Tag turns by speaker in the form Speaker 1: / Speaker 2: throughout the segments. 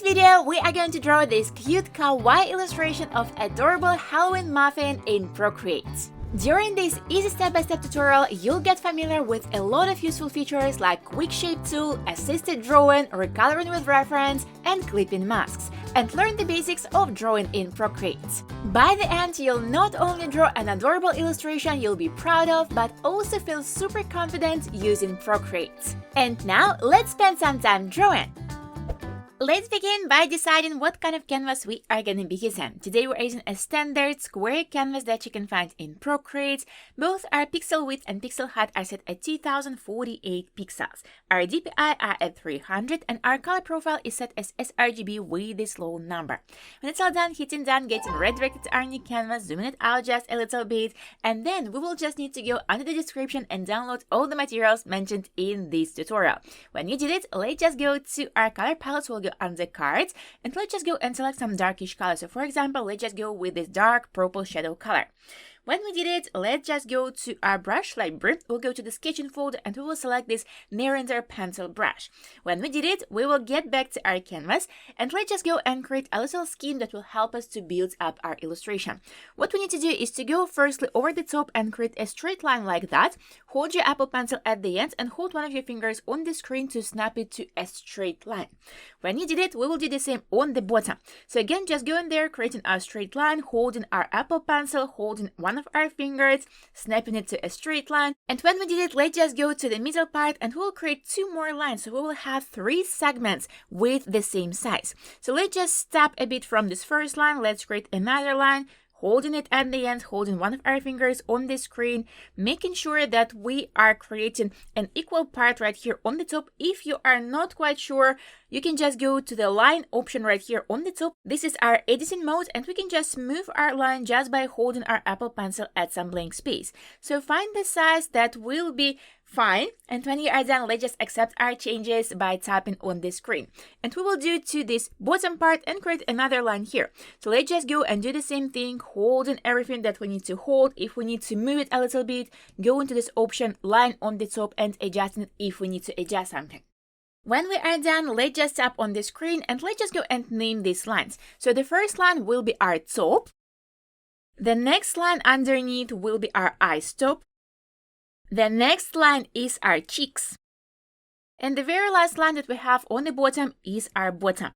Speaker 1: video, we are going to draw this cute kawaii illustration of adorable Halloween muffin in Procreate. During this easy step-by-step tutorial, you'll get familiar with a lot of useful features like QuickShape Tool, assisted drawing, recoloring with reference, and clipping masks, and learn the basics of drawing in Procreate. By the end, you'll not only draw an adorable illustration you'll be proud of, but also feel super confident using Procreate. And now, let's spend some time drawing! Let's begin by deciding what kind of canvas we are going to be using. Today we're using a standard square canvas that you can find in Procreate. Both our pixel width and pixel height are set at 2048 pixels. Our DPI are at 300 and our color profile is set as sRGB with this low number. When it's all done, hitting done, getting redirected to our new canvas, zooming it out just a little bit, and then we will just need to go under the description and download all the materials mentioned in this tutorial. When you did it, let's just go to our color palette. We'll go under cards and let's just go and select some darkish color. So for example, let's just go with this dark purple shadow color. When we did it, let's just go to our brush library. We'll go to the sketching folder and we will select this Narrator pencil brush. When we did it, we will get back to our canvas and let's just go and create a little scheme that will help us to build up our illustration. What we need to do is to go firstly over the top and create a straight line like that. Hold your Apple Pencil at the end and hold one of your fingers on the screen to snap it to a straight line. When you did it, we will do the same on the bottom. So again, just go in there, creating a straight line, holding our Apple Pencil, holding one of our fingers, snapping it to a straight line. And when we did it, let's just go to the middle part and we'll create two more lines. So we will have three segments with the same size. So let's just step a bit from this first line. Let's create another line, holding it at the end, holding one of our fingers on the screen, making sure that we are creating an equal part right here on the top. If you are not quite sure, you can just go to the line option right here on the top. This is our editing mode and we can just move our line just by holding our Apple Pencil at some blank space. So find the size that will be fine, and when you are done, let's just accept our changes by tapping on the screen. And we will do to this bottom part and create another line here. So let's just go and do the same thing, holding everything that we need to hold. If we need to move it a little bit, go into this option, line on the top, and adjusting it if we need to adjust something. When we are done, let's just tap on the screen and let's just go and name these lines. So the first line will be our top. The next line underneath will be our eyes top. The next line is our cheeks. And the very last line that we have on the bottom is our bottom.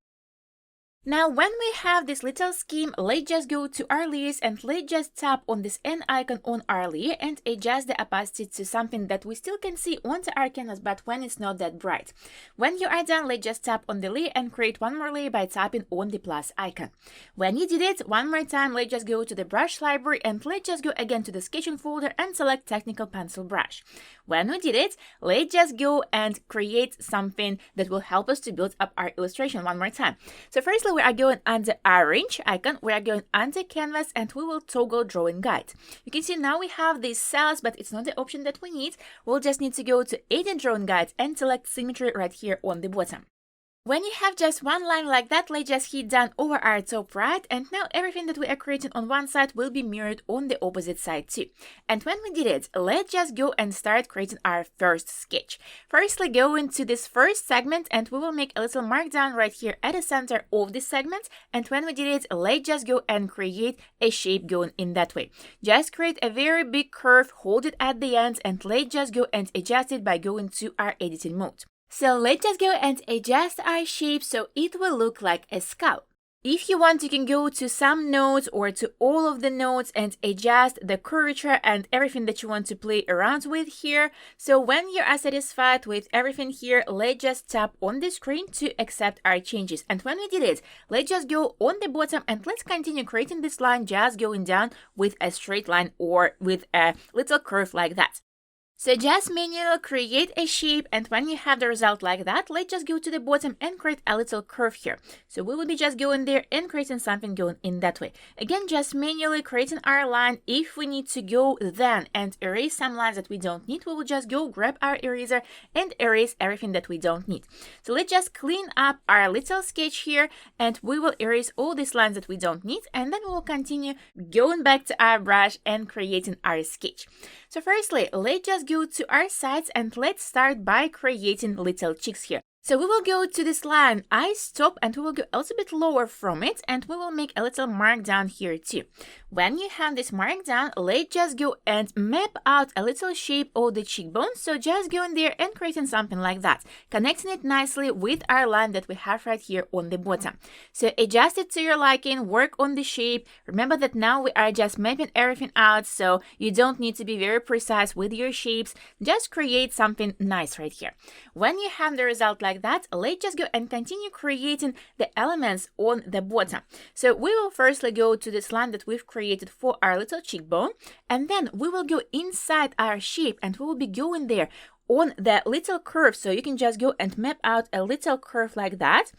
Speaker 1: Now, when we have this little scheme, let's just go to our layers and let's just tap on this N icon on our layer and adjust the opacity to something that we still can see onto our canvas, but when it's not that bright. When you are done, let's just tap on the layer and create one more layer by tapping on the plus icon. When you did it, one more time, let's just go to the brush library and let's just go again to the sketching folder and select technical pencil brush. When we did it, let's just go and create something that will help us to build up our illustration one more time. So firstly, we are going under orange icon, we are going under canvas and we will toggle drawing guide. You can see now we have these cells, but it's not the option that we need. We'll just need to go to edit drawing guide and select symmetry right here on the bottom. When you have just one line like that, let's just hit down over our top right, and now everything that we are creating on one side will be mirrored on the opposite side too. And when we did it, let's just go and start creating our first sketch. Firstly, go into this first segment and we will make a little markdown right here at the center of this segment. And when we did it, let's just go and create a shape going in that way. Just create a very big curve, hold it at the end, and let's just go and adjust it by going to our editing mode. So let's just go and adjust our shape so it will look like a skull. If you want, you can go to some nodes or to all of the nodes and adjust the curvature and everything that you want to play around with here. So when you are satisfied with everything here, let's just tap on the screen to accept our changes. And when we did it, let's just go on the bottom and let's continue creating this line just going down with a straight line or with a little curve like that. So just manually create a shape, and when you have the result like that, let's just go to the bottom and create a little curve here. So we will be just going there and creating something going in that way. Again, just manually creating our line. If we need to go then and erase some lines that we don't need, we will just go grab our eraser and erase everything that we don't need. So let's just clean up our little sketch here and we will erase all these lines that we don't need, and then we will continue going back to our brush and creating our sketch. So firstly, let's just go to our sides and let's start by creating little cheeks here. So we will go to this line, I stop, and we will go a little bit lower from it, and we will make a little mark down here too. When you have this mark down, let's just go and map out a little shape of the cheekbone. So just go in there and creating something like that, connecting it nicely with our line that we have right here on the bottom. So adjust it to your liking, work on the shape. Remember that now we are just mapping everything out, so you don't need to be very precise with your shapes. Just create something nice right here. When you have the result like that, let's just go and continue creating the elements on the bottom. So we will firstly go to this line that we've created for our little cheekbone, and then we will go inside our shape and we will be going there on the little curve. So you can just go and map out a little curve like that.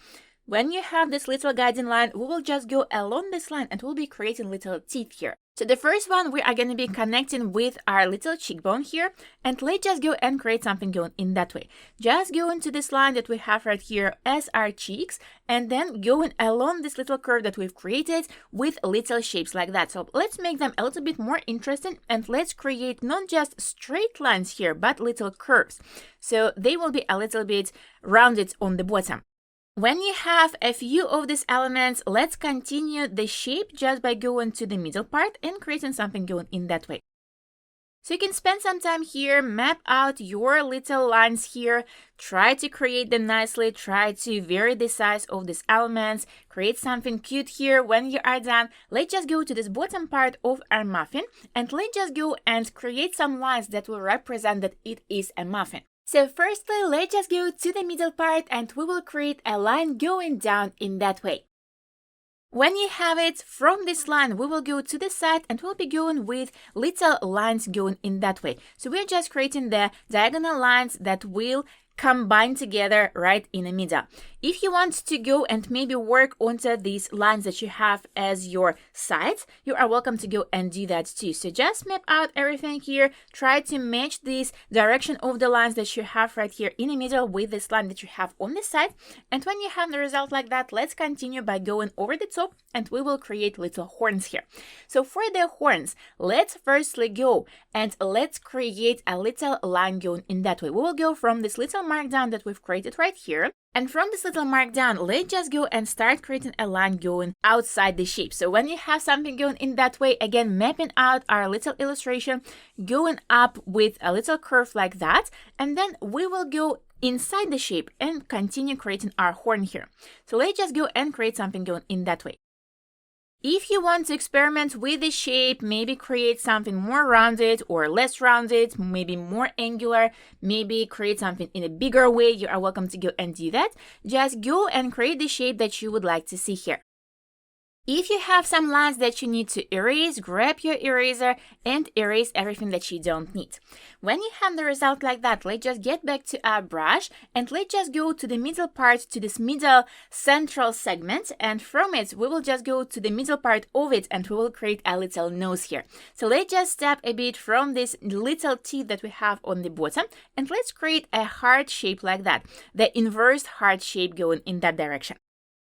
Speaker 1: When you have this little guiding line, we will just go along this line and we'll be creating little teeth here. So the first one, we are going to be connecting with our little cheekbone here, and let's just go and create something going in that way. Just go into this line that we have right here as our cheeks, and then going along this little curve that we've created with little shapes like that. So let's make them a little bit more interesting, and let's create not just straight lines here, but little curves. So they will be a little bit rounded on the bottom. When you have a few of these elements, let's continue the shape just by going to the middle part and creating something going in that way. So you can spend some time here, map out your little lines here, try to create them nicely, try to vary the size of these elements, create something cute here. When you are done, let's just go to this bottom part of our muffin, and let's just go and create some lines that will represent that it is a muffin. So firstly, let's just go to the middle part and we will create a line going down in that way. When you have it, from this line, we will go to the side and we'll be going with little lines going in that way. So we're just creating the diagonal lines that will combine together right in the middle. If you want to go and maybe work onto these lines that you have as your sides, you are welcome to go and do that too. So just map out everything here, try to match this direction of the lines that you have right here in the middle with this line that you have on the side. And when you have the result like that, let's continue by going over the top and we will create little horns here. So for the horns, let's firstly go and let's create a little line going in that way. We will go from this little markdown that we've created right here. And from this little markdown, let's just go and start creating a line going outside the shape. So when you have something going in that way, again, mapping out our little illustration, going up with a little curve like that, and then we will go inside the shape and continue creating our horn here. So let's just go and create something going in that way. If you want to experiment with the shape, maybe create something more rounded or less rounded, maybe more angular, maybe create something in a bigger way, you are welcome to go and do that. Just go and create the shape that you would like to see here. If you have some lines that you need to erase, grab your eraser and erase everything that you don't need. When you have the result like that, let's just get back to our brush and let's just go to the middle part, to this middle central segment, and from it we will just go to the middle part of it and we will create a little nose here. So let's just step a bit from this little teeth that we have on the bottom and let's create a heart shape like that, the inverse heart shape going in that direction.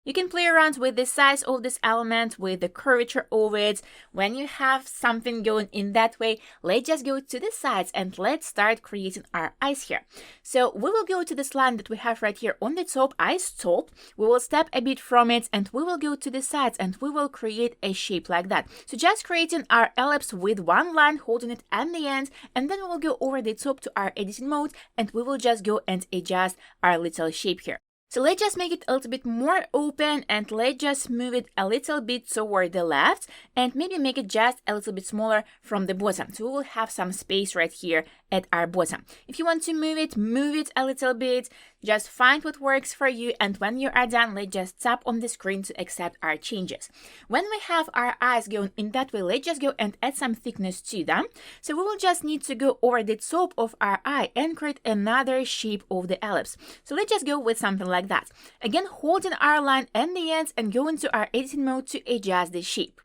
Speaker 1: You can play around with the size of this element, with the curvature of it. When you have something going in that way, let's just go to the sides and let's start creating our eyes here. So we will go to this line that we have right here on the top, I stop. We will step a bit from it and we will go to the sides and we will create a shape like that. So just creating our ellipse with one line, holding it at the end, and then we will go over the top to our editing mode and we will just go and adjust our little shape here. So let's just make it a little bit more open and let's just move it a little bit toward the left and maybe make it just a little bit smaller from the bottom. So we will have some space right here at our bottom. If you want to move it a little bit. Just find what works for you, and when you are done, let's just tap on the screen to accept our changes. When we have our eyes going in that way, let's just go and add some thickness to them. So we will just need to go over the top of our eye and create another shape of the ellipse. So let's just go with something like that. Again, holding our line at the ends and go into our editing mode to adjust the shape.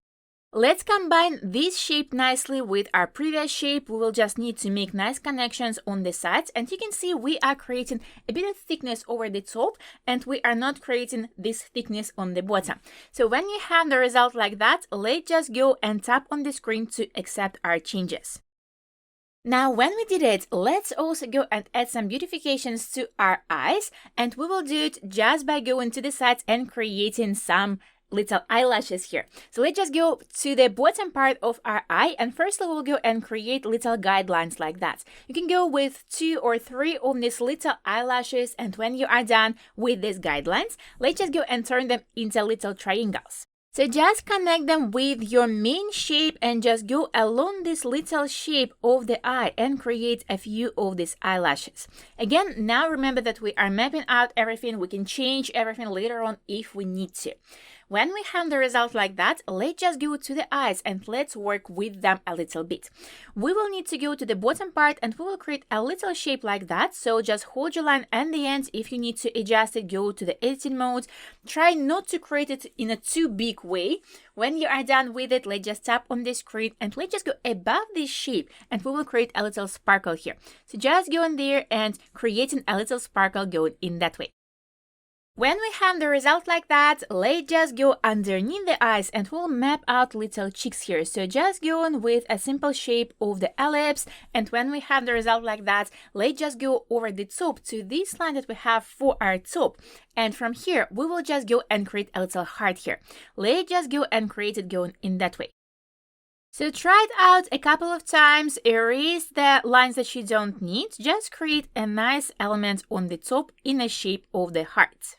Speaker 1: Let's combine this shape nicely with our previous shape. We will just need to make nice connections on the sides, and you can see we are creating a bit of thickness over the top and we are not creating this thickness on the bottom. So when you have the result like that, let's just go and tap on the screen to accept our changes. Now, when we did it, let's also go and add some beautifications to our eyes, and we will do it just by going to the sides and creating some little eyelashes here. So let's just go to the bottom part of our eye, and firstly we'll go and create little guidelines like that. You can go with 2 or 3 of these little eyelashes, and when you are done with these guidelines, let's just go and turn them into little triangles. So just connect them with your main shape and just go along this little shape of the eye and create a few of these eyelashes. Again, now remember that we are mapping out everything. We can change everything later on if we need to. When we have the result like that, let's just go to the eyes and let's work with them a little bit. We will need to go to the bottom part and we will create a little shape like that. So just hold your line at the end. If you need to adjust it, go to the editing mode. Try not to create it in a too big way. When you are done with it, let's just tap on the screen and let's just go above this shape and we will create a little sparkle here. So just go in there and creating a little sparkle going in that way. When we have the result like that, let's just go underneath the eyes and we'll map out little cheeks here. So just go on with a simple shape of the ellipse, and when we have the result like that, let's just go over the top to this line that we have for our top. And from here, we will just go and create a little heart here. Let's just go and create it going in that way. So try it out a couple of times, erase the lines that you don't need, just create a nice element on the top in the shape of the heart.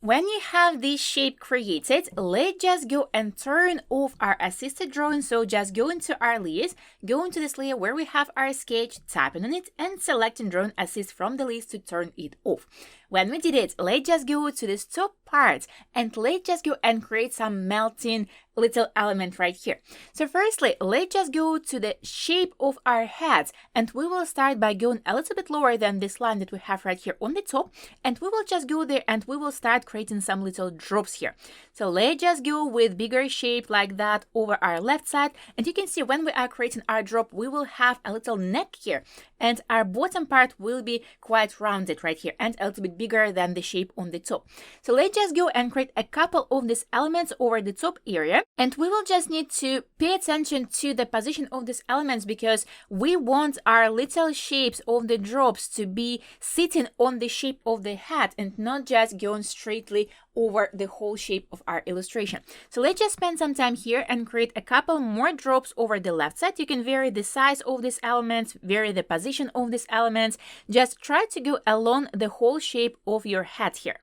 Speaker 1: When you have this shape created, let's just go and turn off our assisted drawing. So just go into our layers, go into this layer where we have our sketch, tapping on it and selecting drawing assist from the list to turn it off. When we did it, let's just go to this top part and let's just go and create some melting little element right here. So firstly, let's just go to the shape of our heads and we will start by going a little bit lower than this line that we have right here on the top, and we will just go there and we will start creating some little drops here. So let's just go with bigger shape like that over our left side, and you can see when we are creating our drop, we will have a little neck here and our bottom part will be quite rounded right here and a little bit bigger than the shape on the top. So let's just go and create a couple of these elements over the top area, and we will just need to pay attention to the position of these elements because we want our little shapes of the drops to be sitting on the shape of the head and not just going straightly over the whole shape of our illustration. So let's just spend some time here and create a couple more drops over the left side. You can vary the size of these elements, vary the position of these elements. Just try to go along the whole shape of your head here.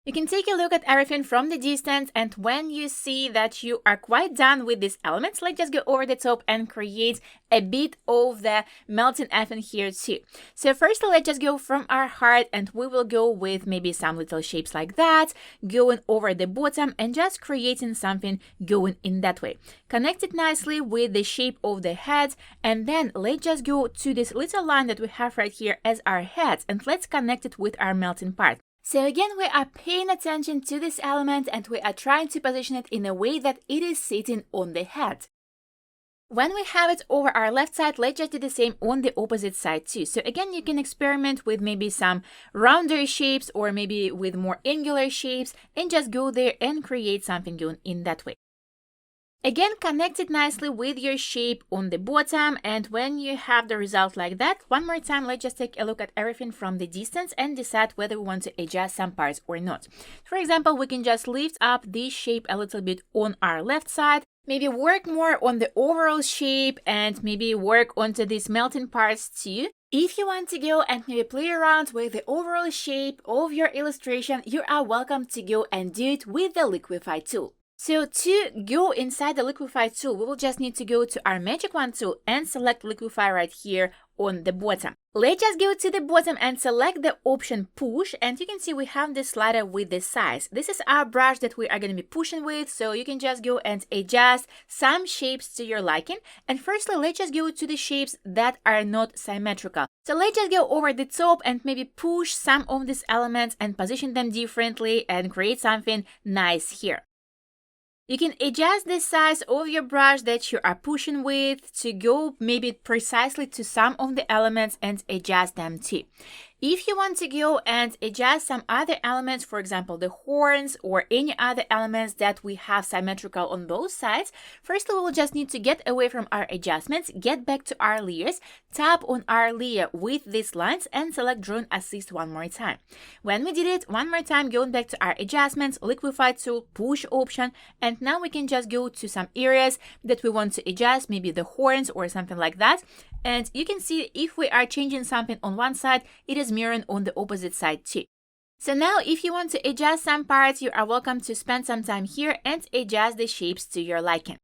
Speaker 1: You can take a look at everything from the distance, and when you see that you are quite done with these elements, let's just go over the top and create a bit of the melting effect here too. So first, let's just go from our heart and we will go with maybe some little shapes like that, going over the bottom and just creating something going in that way. Connect it nicely with the shape of the head, and then let's just go to this little line that we have right here as our head and let's connect it with our melting part. So again, we are paying attention to this element and we are trying to position it in a way that it is sitting on the head. When we have it over our left side, let's just do the same on the opposite side too. So again, you can experiment with maybe some rounder shapes or maybe with more angular shapes and just go there and create something going in that way. Again, connect it nicely with your shape on the bottom, and when you have the result like that, one more time, let's just take a look at everything from the distance and decide whether we want to adjust some parts or not. For example, we can just lift up this shape a little bit on our left side, maybe work more on the overall shape and maybe work onto these melting parts too. If you want to go and maybe play around with the overall shape of your illustration, you are welcome to go and do it with the Liquify tool. So to go inside the Liquify tool, we will just need to go to our Magic Wand tool and select Liquify right here on the bottom. Let's just go to the bottom and select the option Push, and you can see we have this slider with the size. This is our brush that we are going to be pushing with, so you can just go and adjust some shapes to your liking. And firstly, let's just go to the shapes that are not symmetrical. So let's just go over the top and maybe push some of these elements and position them differently and create something nice here. You can adjust the size of your brush that you are pushing with to go maybe precisely to some of the elements and adjust them too. If you want to go and adjust some other elements, for example, the horns or any other elements that we have symmetrical on both sides, firstly, we'll just need to get away from our adjustments, get back to our layers, tap on our layer with these lines and select Drawing Assist one more time. When we did it one more time, going back to our adjustments, Liquify Tool, push option, and now we can just go to some areas that we want to adjust, maybe the horns or something like that. And you can see if we are changing something on one side, it is mirroring on the opposite side too. So now if you want to adjust some parts, you are welcome to spend some time here and adjust the shapes to your liking.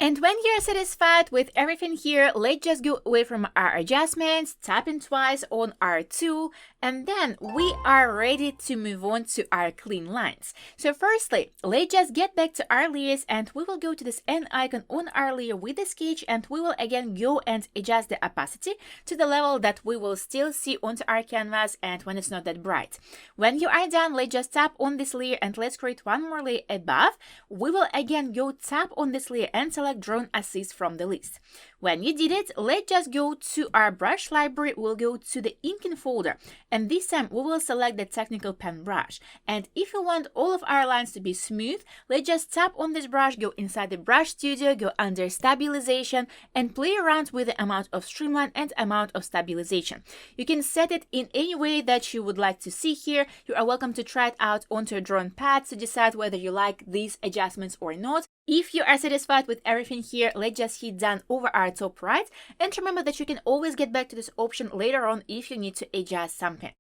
Speaker 1: And when you're satisfied with everything here, let's just go away from our adjustments, tapping twice on our tool, and then we are ready to move on to our clean lines. So firstly, let's just get back to our layers and we will go to this N icon on our layer with the sketch, and we will again go and adjust the opacity to the level that we will still see onto our canvas and when it's not that bright. When you are done, let's just tap on this layer and let's create one more layer above. We will again go tap on this layer and select Drawing Assist from the list. When you did it, let's just go to our brush library. We'll go to the inking folder, and this time we will select the technical pen brush. And if you want all of our lines to be smooth, let's just tap on this brush, go inside the brush studio, go under stabilization, and play around with the amount of streamline and amount of stabilization. You can set it in any way that you would like to see here. You are welcome to try it out onto a drawing pad to decide whether you like these adjustments or not. If you are satisfied with everything here, let's just hit done over our top right, and remember that you can always get back to this option later on if you need to adjust something.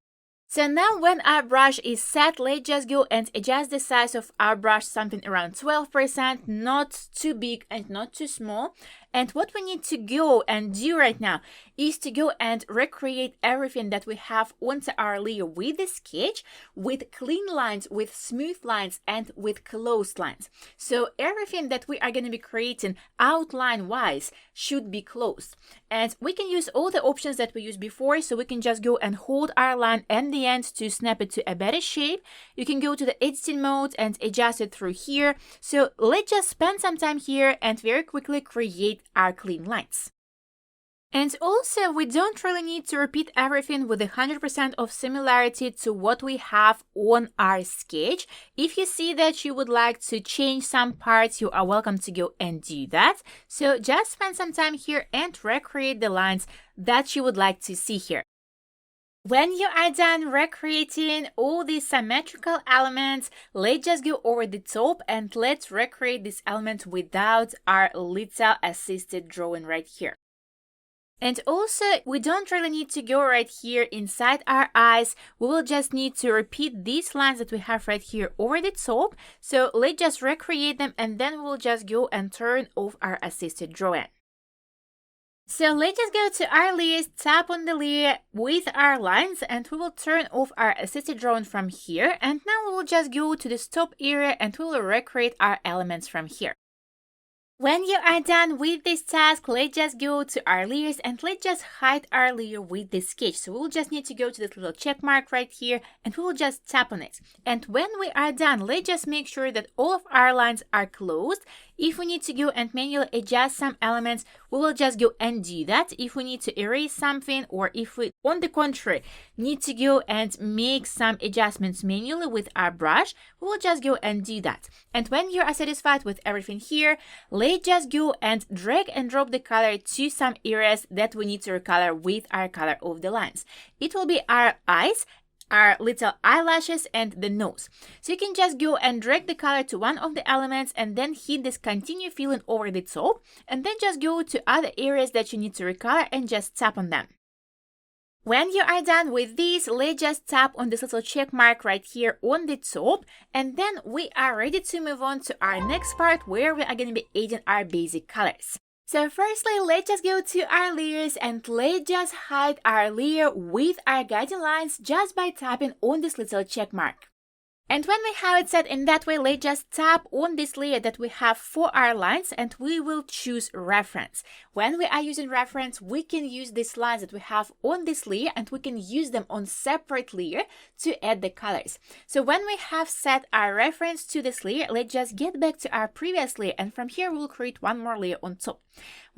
Speaker 1: So now when our brush is set, let's just go and adjust the size of our brush something around 12%, not too big and not too small. And what we need to go and do right now is to go and recreate everything that we have onto our layer with the sketch, with clean lines, with smooth lines, and with closed lines. So everything that we are going to be creating outline-wise should be closed. And we can use all the options that we used before, so we can just go and hold our line and the end to snap it to a better shape. You can go to the editing mode and adjust it through here. So let's just spend some time here and very quickly create our clean lines. And also, we don't really need to repeat everything with 100% of similarity to what we have on our sketch. If you see that you would like to change some parts, you are welcome to go and do that. So just spend some time here and recreate the lines that you would like to see here. When you are done recreating all these symmetrical elements, let's just go over the top and let's recreate this element without our little assisted drawing right here. And also, we don't really need to go right here inside our eyes. We will just need to repeat these lines that we have right here over the top. So let's just recreate them, and then we'll just go and turn off our assisted drawing. So let's just go to our layers, tap on the layer with our lines, and we will turn off our assisted drawing from here. And now we will just go to the top area and we will recreate our elements from here. When you are done with this task, let's just go to our layers and let's just hide our layer with the sketch. So we'll just need to go to this little check mark right here and we will just tap on it. And when we are done, let's just make sure that all of our lines are closed. If we need to go and manually adjust some elements, we will just go and do that. If we need to erase something, or if we, on the contrary, need to go and make some adjustments manually with our brush, we will just go and do that. And when you are satisfied with everything here, let's just go and drag and drop the color to some areas that we need to recolor with our color of the lines. It will be our eyes, our little eyelashes, and the nose. So you can just go and drag the color to one of the elements and then hit this continue filling over the top, and then just go to other areas that you need to recolor and just tap on them. When you are done with this, let's just tap on this little check mark right here on the top, and then we are ready to move on to our next part where we are going to be adding our basic colors. So firstly, let's just go to our layers and let's just hide our layer with our guiding lines just by tapping on this little check mark. And when we have it set in that way, let's just tap on this layer that we have for our lines and we will choose reference. When we are using reference, we can use these lines that we have on this layer and we can use them on separate layer to add the colors. So when we have set our reference to this layer, let's just get back to our previous layer, and from here we'll create one more layer on top.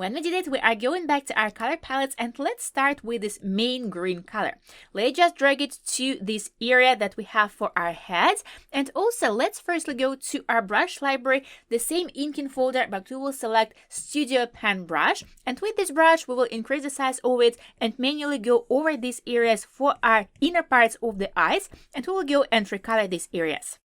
Speaker 1: When we did it, we are going back to our color palettes, and let's start with this main green color. Let's just drag it to this area that we have for our heads. And also, let's firstly go to our brush library, the same inking folder, but we will select Studio Pen Brush. And with this brush, we will increase the size of it and manually go over these areas for our inner parts of the eyes. And we will go and recolor these areas.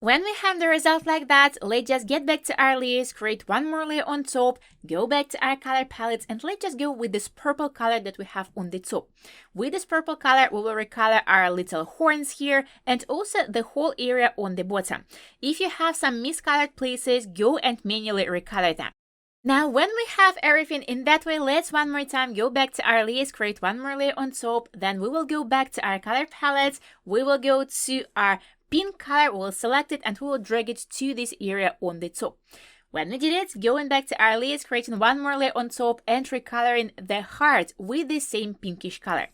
Speaker 1: When we have the result like that, let's just get back to our layers, create one more layer on top, go back to our color palettes, and let's just go with this purple color that we have on the top. With this purple color, we will recolor our little horns here and also the whole area on the bottom. If you have some miscolored places, go and manually recolor them. Now, when we have everything in that way, let's one more time go back to our layers, create one more layer on top, then we will go back to our color palettes, we will go to our pink color, we'll select it and we will drag it to this area on the top. When we did it, going back to our layers, creating one more layer on top and recoloring the heart with the same pinkish color.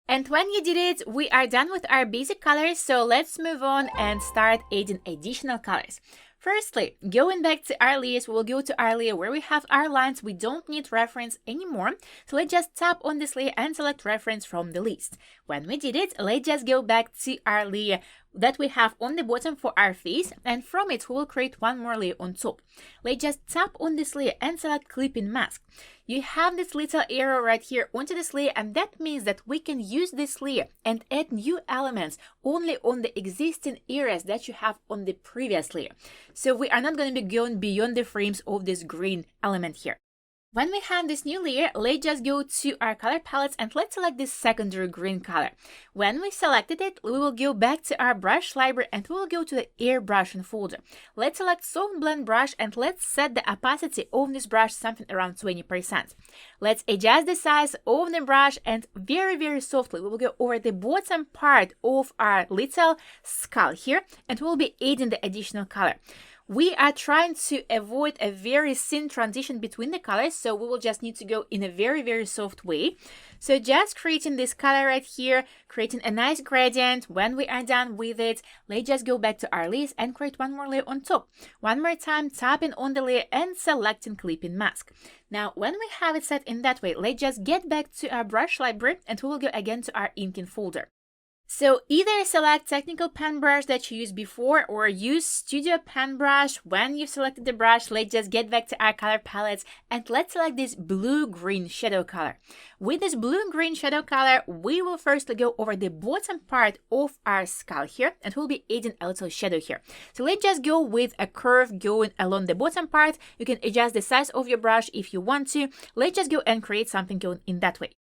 Speaker 1: And when you did it, we are done with our basic colors, so let's move on and start adding additional colors. Firstly, going back to our layers, we will go to our layer where we have our lines. We don't need reference anymore. So let's just tap on this layer and select reference from the list. When we did it, let's just go back to our layer that we have on the bottom for our face, and from it we will create one more layer on top. Let's just tap on this layer and select Clipping Mask. You have this little arrow right here onto this layer, and that means that we can use this layer and add new elements only on the existing areas that you have on the previous layer. So we are not going to be going beyond the frames of this green element here. When we have this new layer, let's just go to our color palettes and let's select this secondary green color. When we selected it, we will go back to our brush library and we will go to the airbrushing folder. Let's select Soft Blend Brush and let's set the opacity of this brush something around 20%. Let's adjust the size of the brush and very softly we will go over the bottom part of our little skull here and we'll be adding the additional color. We are trying to avoid a very thin transition between the colors, so we will just need to go in a very soft way. So just creating this color right here, creating a nice gradient. When we are done with it, let's just go back to our layers and create one more layer on top. One more time, tapping on the layer and selecting Clipping Mask. Now, when we have it set in that way, let's just get back to our brush library and we will go again to our inking folder. So either select technical pen brush that you used before or use Studio Pen Brush. When you've selected the brush, let's just get back to our color palettes and let's select this blue-green shadow color. With this blue-green shadow color, we will firstly go over the bottom part of our skull here and we'll be adding a little shadow here. So let's just go with a curve going along the bottom part. You can adjust the size of your brush if you want to. Let's just go and create something going in that way.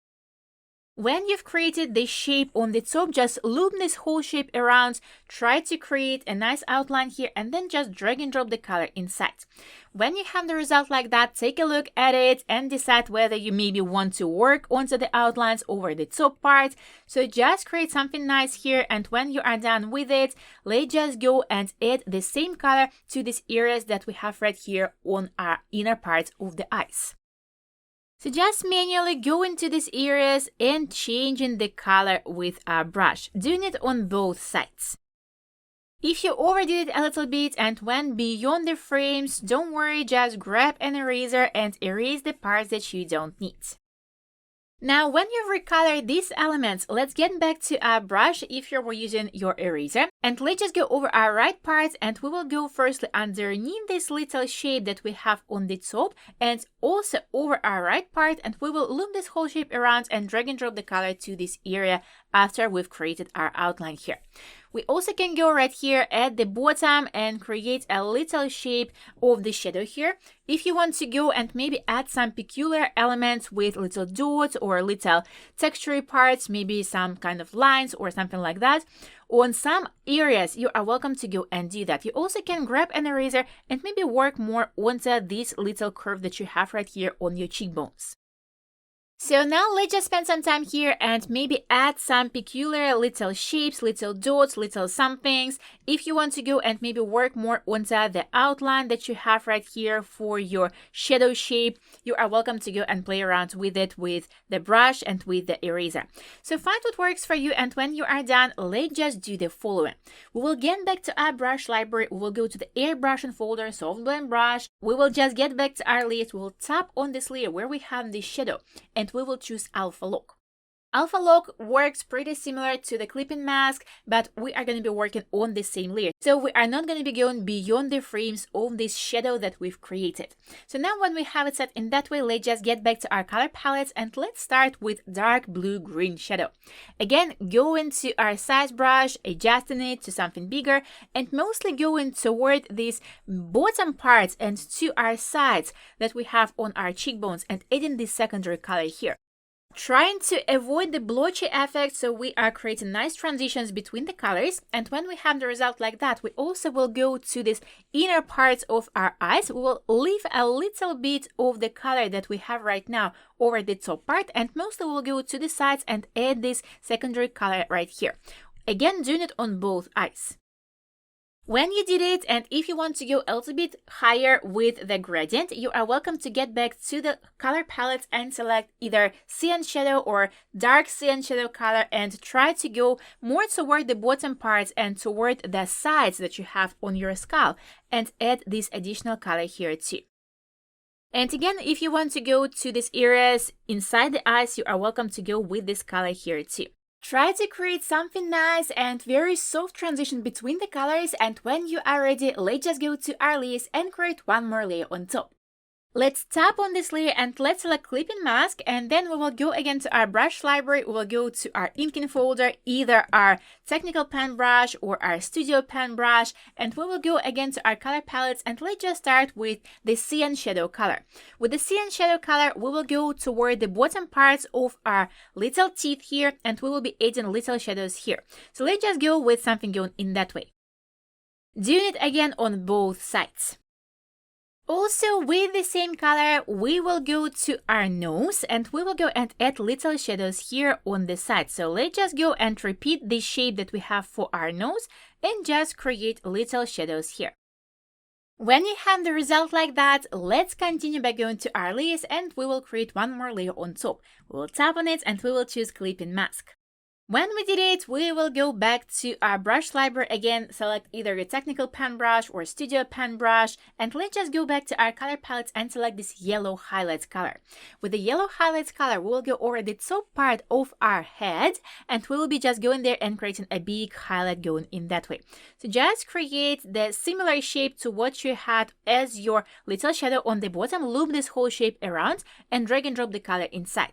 Speaker 1: When you've created the shape on the top, just loop this whole shape around, try to create a nice outline here, and then just drag and drop the color inside. When you have the result like that, take a look at it and decide whether you maybe want to work onto the outlines over the top part. So just create something nice here, and when you are done with it, let's just go and add the same color to these areas that we have right here on our inner parts of the eyes. So just manually go into these areas and changing the color with our brush, doing it on both sides. If you overdid it a little bit and went beyond the frames, don't worry, just grab an eraser and erase the parts that you don't need. Now, when you've recolored these elements, let's get back to our brush if you were using your eraser. And let's just go over our right parts and we will go firstly underneath this little shape that we have on the top and also over our right part, and we will loop this whole shape around and drag and drop the color to this area after we've created our outline here. We also can go right here at the bottom and create a little shape of the shadow here. If you want to go and maybe add some peculiar elements with little dots or little textury parts, maybe some kind of lines or something like that, on some areas you are welcome to go and do that. You also can grab an eraser and maybe work more onto this little curve that you have right here on your cheekbones. So now let's just spend some time here and maybe add some peculiar little shapes, little dots, little somethings. If you want to go and maybe work more on the outline that you have right here for your shadow shape, you are welcome to go and play around with it with the brush and with the eraser. So find what works for you, and when you are done, let's just do the following. We will get back to our brush library, we will go to the airbrush folder, soft blend brush. We will just get back to our list, we will tap on this layer where we have the shadow, and we will choose Alpha Lock. Alpha Lock works pretty similar to the clipping mask, but we are going to be working on the same layer. So we are not going to be going beyond the frames of this shadow that we've created. So now when we have it set in that way, let's just get back to our color palettes and let's start with dark blue-green shadow. Again, go into our size brush, adjusting it to something bigger, and mostly going toward these bottom parts and to our sides that we have on our cheekbones and adding this secondary color here. Trying to avoid the blotchy effect, so we are creating nice transitions between the colors, and when we have the result like that, we also will go to this inner parts of our eyes. We will leave a little bit of the color that we have right now over the top part, and mostly we'll go to the sides and add this secondary color right here. Again, doing it on both eyes. When you did it, and if you want to go a little bit higher with the gradient, you are welcome to get back to the color palette and select either cyan shadow or dark cyan shadow color and try to go more toward the bottom parts and toward the sides that you have on your skull and add this additional color here too. And again, if you want to go to these areas inside the eyes, you are welcome to go with this color here too. Try to create something nice and very soft transition between the colors, and when you are ready, let's just go to our list and create one more layer on top. Let's tap on this layer and let's select clipping mask, and then we will go again to our brush library. We will go to our inking folder, either our technical pen brush or our studio pen brush, and we will go again to our color palettes, and let's just start with the cyan shadow color. With the cyan shadow color, we will go toward the bottom parts of our little teeth here, and we will be adding little shadows here. So let's just go with something going in that way. Doing it again on both sides. Also, with the same color, we will go to our nose and we will go and add little shadows here on the side. So let's just go and repeat the shape that we have for our nose and just create little shadows here. When you have the result like that, let's continue by going to our layers and we will create one more layer on top. We will tap on it and we will choose clipping mask. When we did it, we will go back to our brush library again, select either the technical pen brush or studio pen brush, and let's just go back to our color palettes and select this yellow highlights color. With the yellow highlights color, we will go over the top part of our head, and we will be just going there and creating a big highlight going in that way. So just create the similar shape to what you had as your little shadow on the bottom, loop this whole shape around, and drag and drop the color inside.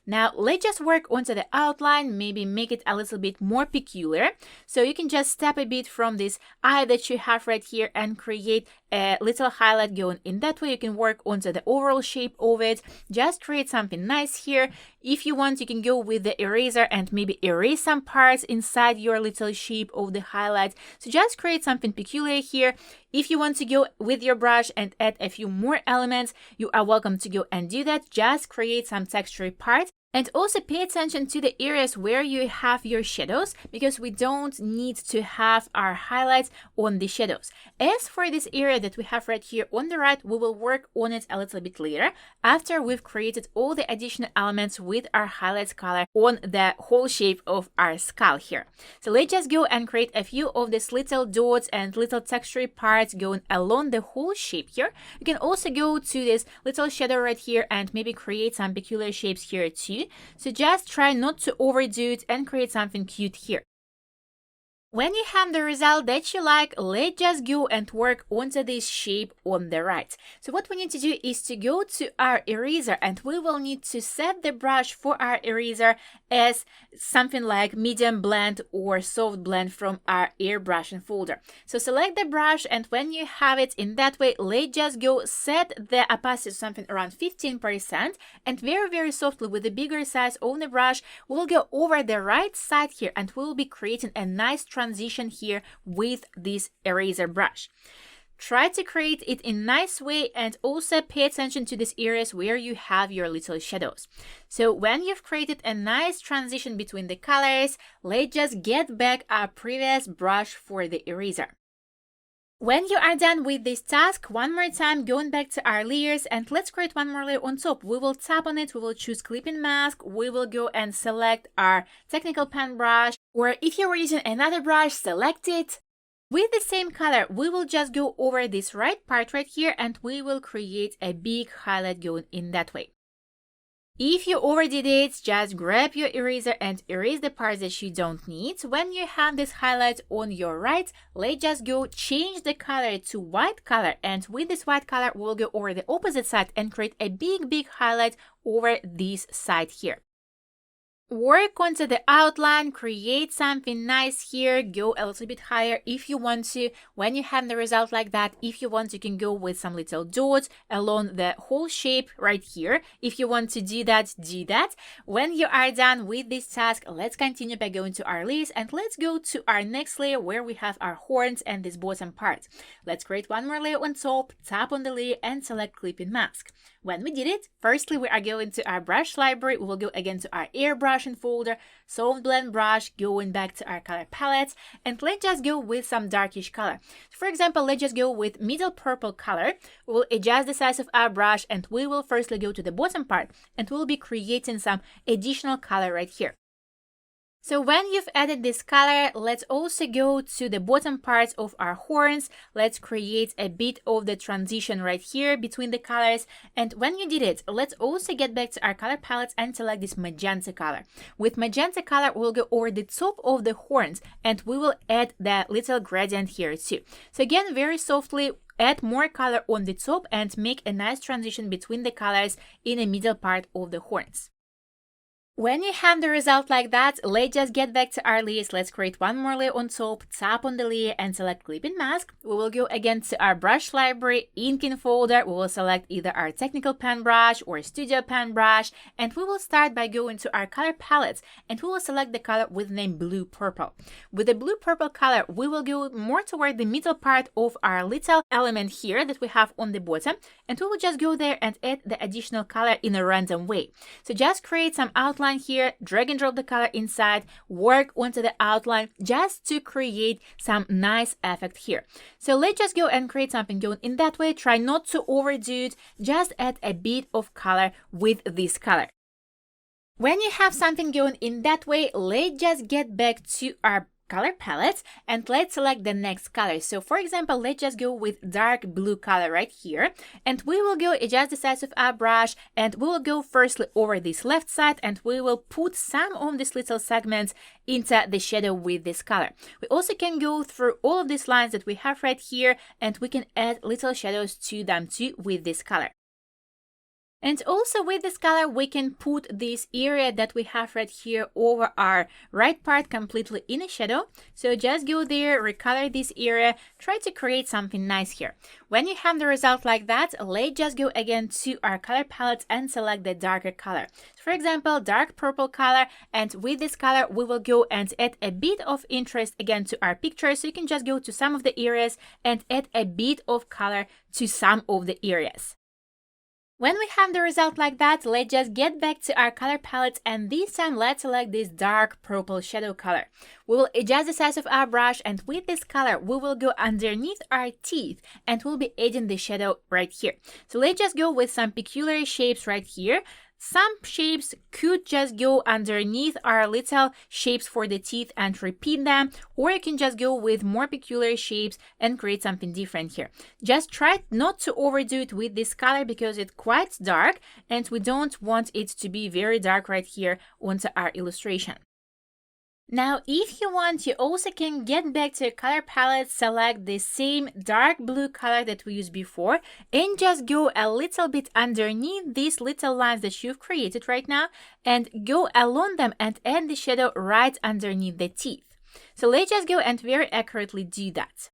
Speaker 1: Now let's just work onto the outline, maybe make it a little bit more peculiar. So you can just step a bit from this eye that you have right here and create a little highlight going in that way. You can work onto the overall shape of it. Just create something nice here. If you want, you can go with the eraser and maybe erase some parts inside your little shape of the highlight. So just create something peculiar here. If you want to go with your brush and add a few more elements, you are welcome to go and do that. Just create some textured parts. And also pay attention to the areas where you have your shadows, because we don't need to have our highlights on the shadows. As for this area that we have right here on the right, we will work on it a little bit later after we've created all the additional elements with our highlights color on the whole shape of our skull here. So let's just go and create a few of these little dots and little textured parts going along the whole shape here. You can also go to this little shadow right here and maybe create some peculiar shapes here too. So just try not to overdo it and create something cute here. When you have the result that you like, let's just go and work onto this shape on the right. So what we need to do is to go to our eraser, and we will need to set the brush for our eraser as something like medium blend or soft blend from our airbrushing folder. So select the brush, and when you have it in that way, let's just go set the opacity to something around 15%, and very softly with the bigger size of the brush, we'll go over the right side here and we'll be creating a nice transition here with this eraser brush. Try to create it in a nice way and also pay attention to these areas where you have your little shadows. So when you've created a nice transition between the colors, let's just get back our previous brush for the eraser. When you are done with this task, one more time, going back to our layers, and let's create one more layer on top. We will tap on it, we will choose clipping mask, we will go and select our technical pen brush, or if you were using another brush, select it. With the same color, we will just go over this right part right here and we will create a big highlight going in that way. If you overdid it, just grab your eraser and erase the parts that you don't need. When you have this highlight on your right, let's just go change the color to white color, and with this white color, we'll go over the opposite side and create a big highlight over this side here. Work onto the outline, create something nice here, go a little bit higher if you want to. When you have the result like that, if you want, you can go with some little dots along the whole shape right here. If you want to do that, do that. When you are done with this task, let's continue by going to our layers and let's go to our next layer where we have our horns and this bottom part. Let's create one more layer on top, tap on the layer and select clipping mask. When we did it, firstly, we are going to our brush library. We will go again to our airbrush folder, soft blend brush, going back to our color palettes, and let's just go with some darkish color. For example, let's just go with middle purple color. We will adjust the size of our brush and we will firstly go to the bottom part and we'll be creating some additional color right here. So when you've added this color, let's also go to the bottom parts of our horns. Let's create a bit of the transition right here between the colors. And when you did it, let's also get back to our color palettes and select this magenta color. With magenta color, we'll go over the top of the horns and we will add that little gradient here too. So again, very softly, add more color on the top and make a nice transition between the colors in the middle part of the horns. When you have the result like that, let's just get back to our layers. Let's create one more layer on top, tap on the layer and select clipping mask. We will go again to our brush library, inking folder. We will select either our technical pen brush or studio pen brush. And we will start by going to our color palettes and we will select the color with name blue purple. With the blue purple color, we will go more toward the middle part of our little element here that we have on the bottom. And we will just go there and add the additional color in a random way. So just create some outline here, drag and drop the color inside, work onto the outline just to create some nice effect here. So let's just go and create something going in that way. Try not to overdo it, just add a bit of color with this color. When you have something going in that way, let's just get back to our color palette and let's select the next color. So for example, let's just go with dark blue color right here and we will go adjust the size of our brush and we will go firstly over this left side and we will put some of these little segments into the shadow with this color. We also can go through all of these lines that we have right here and we can add little shadows to them too with this color. And also with this color, we can put this area that we have right here over our right part completely in a shadow. So just go there, recolor this area, try to create something nice here. When you have the result like that, let's just go again to our color palette and select the darker color. For example, dark purple color, and with this color, we will go and add a bit of interest again to our picture. So you can just go to some of the areas and add a bit of color to some of the areas. When we have the result like that, let's just get back to our color palette and this time let's select this dark purple shadow color. We will adjust the size of our brush and with this color, we will go underneath our teeth and we'll be adding the shadow right here. So let's just go with some peculiar shapes right here. Some shapes could just go underneath our little shapes for the teeth and repeat them, or you can just go with more peculiar shapes and create something different here. Just try not to overdo it with this color because it's quite dark and we don't want it to be very dark right here onto our illustration. Now, if you want, you also can get back to your color palette, select the same dark blue color that we used before, and just go a little bit underneath these little lines that you've created right now, and go along them and add the shadow right underneath the teeth. So let's just go and very accurately do that.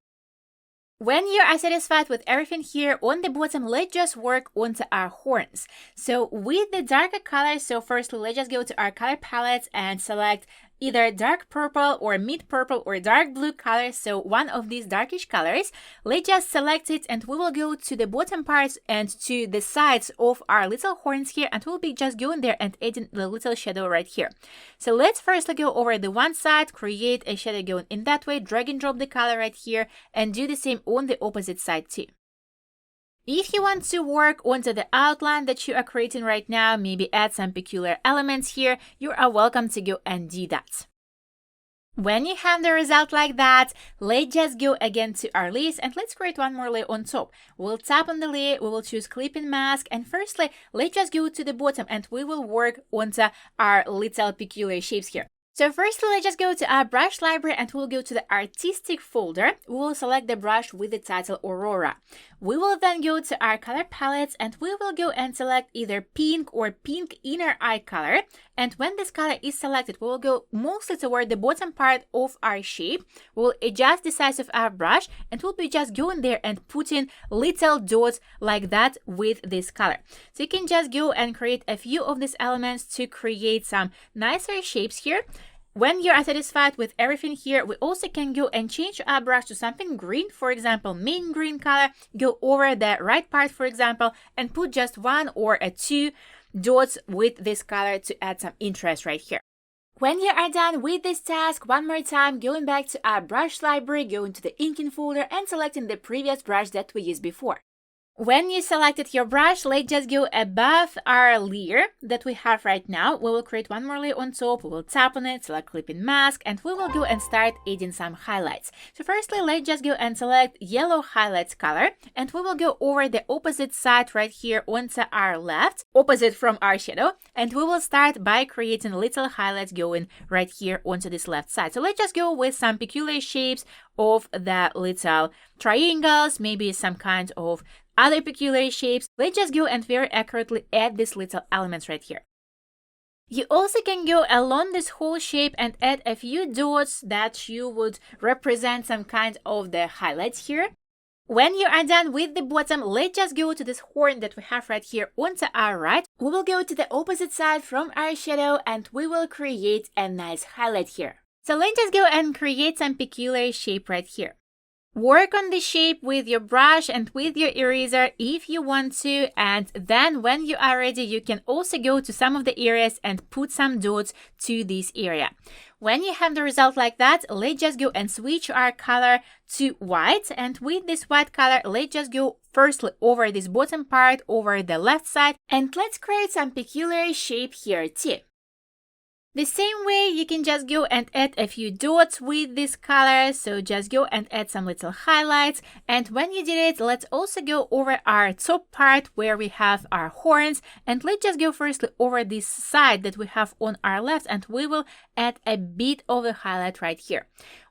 Speaker 1: When you are satisfied with everything here on the bottom, let's just work onto our horns. So with the darker color, so firstly, let's just go to our color palette and select either dark purple or mid purple or dark blue color, so one of these darkish colors. Let's just select it and we will go to the bottom parts and to the sides of our little horns here, and we'll be just going there and adding the little shadow right here. So let's firstly go over the one side, create a shadow going in that way, drag and drop the color right here, and do the same on the opposite side too. If you want to work onto the outline that you are creating right now, maybe add some peculiar elements here, you are welcome to go and do that. When you have the result like that, let's just go again to our layers and let's create one more layer on top. We'll tap on the layer, we will choose clipping mask, and firstly, let's just go to the bottom and we will work onto our little peculiar shapes here. So firstly, let's just go to our brush library and we'll go to the artistic folder. We will select the brush with the title Aurora. We will then go to our color palettes and we will go and select either pink or pink inner eye color. And when this color is selected, we will go mostly toward the bottom part of our shape. We'll adjust the size of our brush and we'll be just going there and putting little dots like that with this color. So you can just go and create a few of these elements to create some nicer shapes here. When you are satisfied with everything here, we also can go and change our brush to something green, for example, mint green color, go over the right part, for example, and put just one or two dots with this color to add some interest right here. When you are done with this task, one more time, going back to our brush library, going to the inking folder and selecting the previous brush that we used before. When you selected your brush, let's just go above our layer that we have right now. We will create one more layer on top, we will tap on it, select clipping mask, and we will go and start adding some highlights. So firstly, let's just go and select yellow highlights color, and we will go over the opposite side right here onto our left, opposite from our shadow, and we will start by creating little highlights going right here onto this left side. So let's just go with some peculiar shapes of the little triangles, maybe some kind of other peculiar shapes. Let's just go and very accurately add these little elements right here. You also can go along this whole shape and add a few dots that you would represent some kind of the highlights here. When you are done with the bottom, let's just go to this horn that we have right here onto our right. We will go to the opposite side from our shadow and we will create a nice highlight here. So let's just go and create some peculiar shape right here. Work on the shape with your brush and with your eraser if you want to, and then when you are ready, you can also go to some of the areas and put some dots to this area. When you have the result like that, let's just go and switch our color to white, and with this white color, let's just go firstly over this bottom part, over the left side, and let's create some peculiar shape here too. The same way, you can just go and add a few dots with this color, so just go and add some little highlights. And when you did it, let's also go over our top part where we have our horns, and let's just go firstly over this side that we have on our left, and we will add a bit of a highlight right here.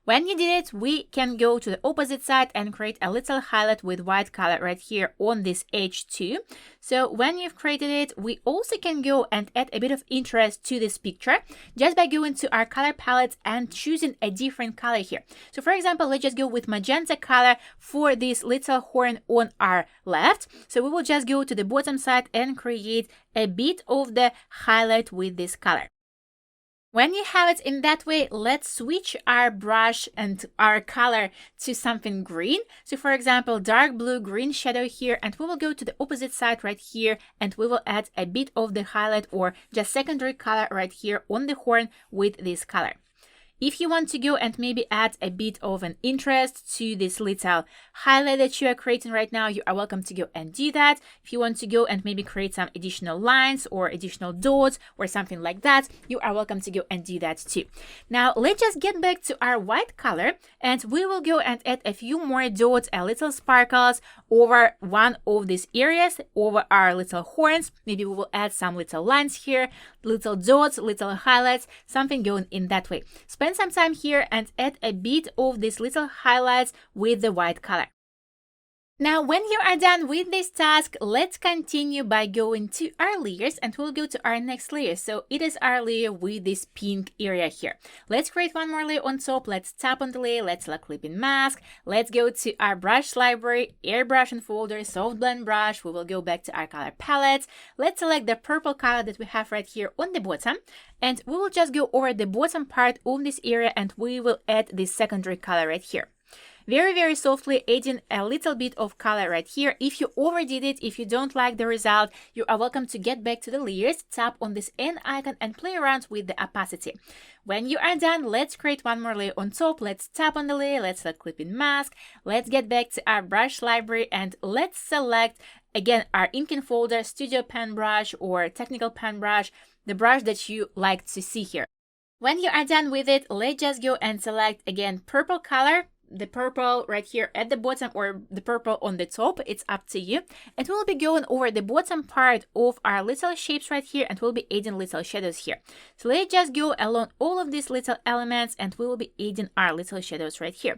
Speaker 1: When you did it, we can go to the opposite side and create a little highlight with white color right here on this edge too. So when you've created it, we also can go and add a bit of interest to this picture just by going to our color palettes and choosing a different color here. So for example, let's just go with magenta color for this little horn on our left. So we will just go to the bottom side and create a bit of the highlight with this color. When you have it in that way, let's switch our brush and our color to something green. So for example, dark blue green shadow here, and we will go to the opposite side right here, and we will add a bit of the highlight or just secondary color right here on the horn with this color. If you want to go and maybe add a bit of an interest to this little highlight that you are creating right now, you are welcome to go and do that. If you want to go and maybe create some additional lines or additional dots or something like that, you are welcome to go and do that too. Now, let's just get back to our white color, and we will go and add a few more dots, a little sparkles over one of these areas, over our little horns. Maybe we will add some little lines here, little dots, little highlights, something going in that way. Spend some time here and add a bit of these little highlights with the white color. Now, when you are done with this task, let's continue by going to our layers and we'll go to our next layer. So it is our layer with this pink area here. Let's create one more layer on top. Let's tap on the layer. Let's select clipping mask. Let's go to our brush library, airbrush and folder, soft blend brush. We will go back to our color palette. Let's select the purple color that we have right here on the bottom. And we will just go over the bottom part of this area and we will add this secondary color right here. Very, very softly adding a little bit of color right here. If you overdid it, if you don't like the result, you are welcome to get back to the layers, tap on this N icon and play around with the opacity. When you are done, let's create one more layer on top. Let's tap on the layer, let's select clipping mask. Let's get back to our brush library and let's select again our inking folder, studio pen brush or technical pen brush, the brush that you like to see here. When you are done with it, let's just go and select again purple color. The purple right here at the bottom or the purple on the top, it's up to you. And we'll be going over the bottom part of our little shapes right here and we'll be adding little shadows here. So let's just go along all of these little elements and we will be adding our little shadows right here.